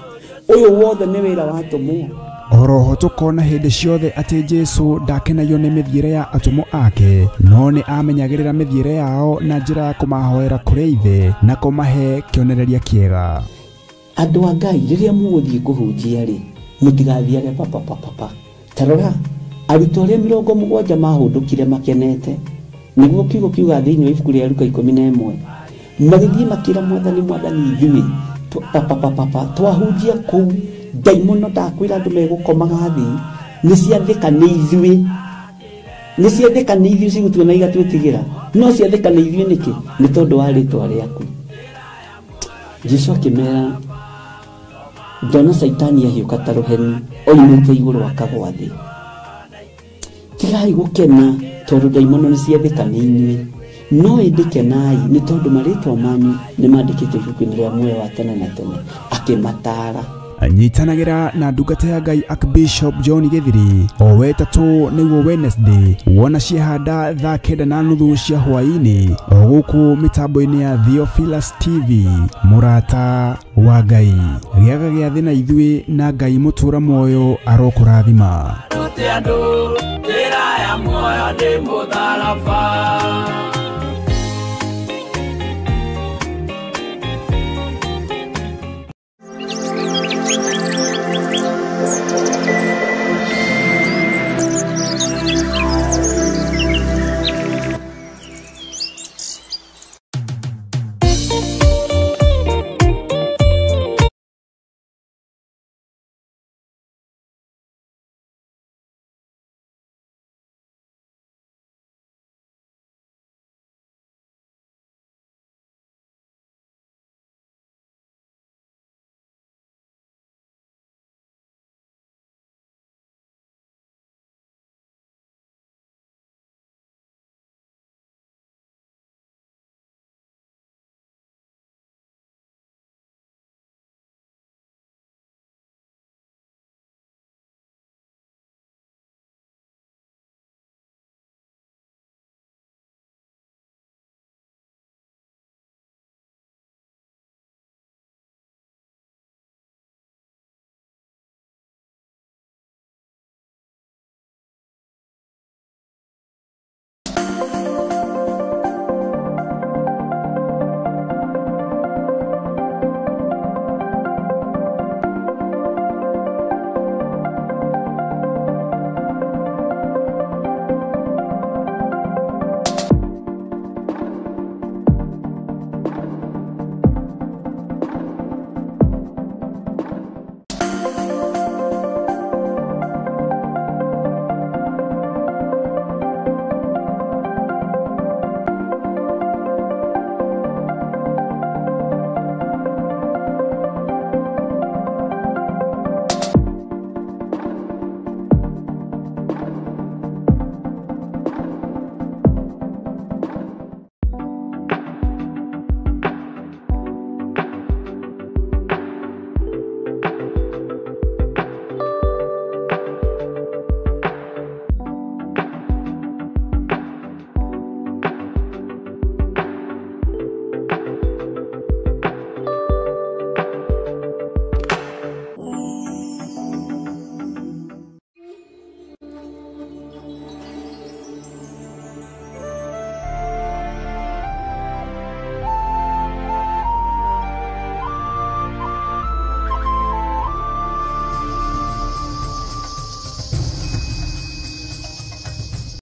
Uyu wothe ni wira wa atomo. Oroho tukona hindi ciothe ati Jesu ndakenagio ni mithiire ya atomo ake, no ni amenyagirira mithiire yao na njira ya kumahoera kuri ithe na kumahe kionereria kiega. Andu a Ngai riria muguthii kuhunjia ri mutigathiage papa. Tarora arutwo aria 70 mahundukire makenete niguo kiugo kiuga thiini wa ibuku ria Luka 11 magithii makira Mwathani ithui papa twahunjia kuu daimono ndakwira andu megukomaga thi niciathika ni ithui cigutuona igatwitigira no ciathika ni ithui niki ni tondu wa ritwa riaku. Jesu akimera ndona Saitani ahiuka ta ruheni oimite iguru akagwa thi. Tigai gukena tondu daimono ni ciathika ni inyui, no indikenai ni tondu maritwa manyu ni mandikitwo ibuku-ini ria muoyo wa tene na tene. Akimatara anyitanagira na ndungata ya Ngai Archbishop John Githiri o wetatu niguo Wednesday wona ciehanda thaa 9:30 cia hwaini o guku mitambo-ini ya Theophilus TV. Murata wa Ngai giaga gia thina ithui na Ngai mutura moyo arokurathima. Andu njira ya muoyo ni mutharaba.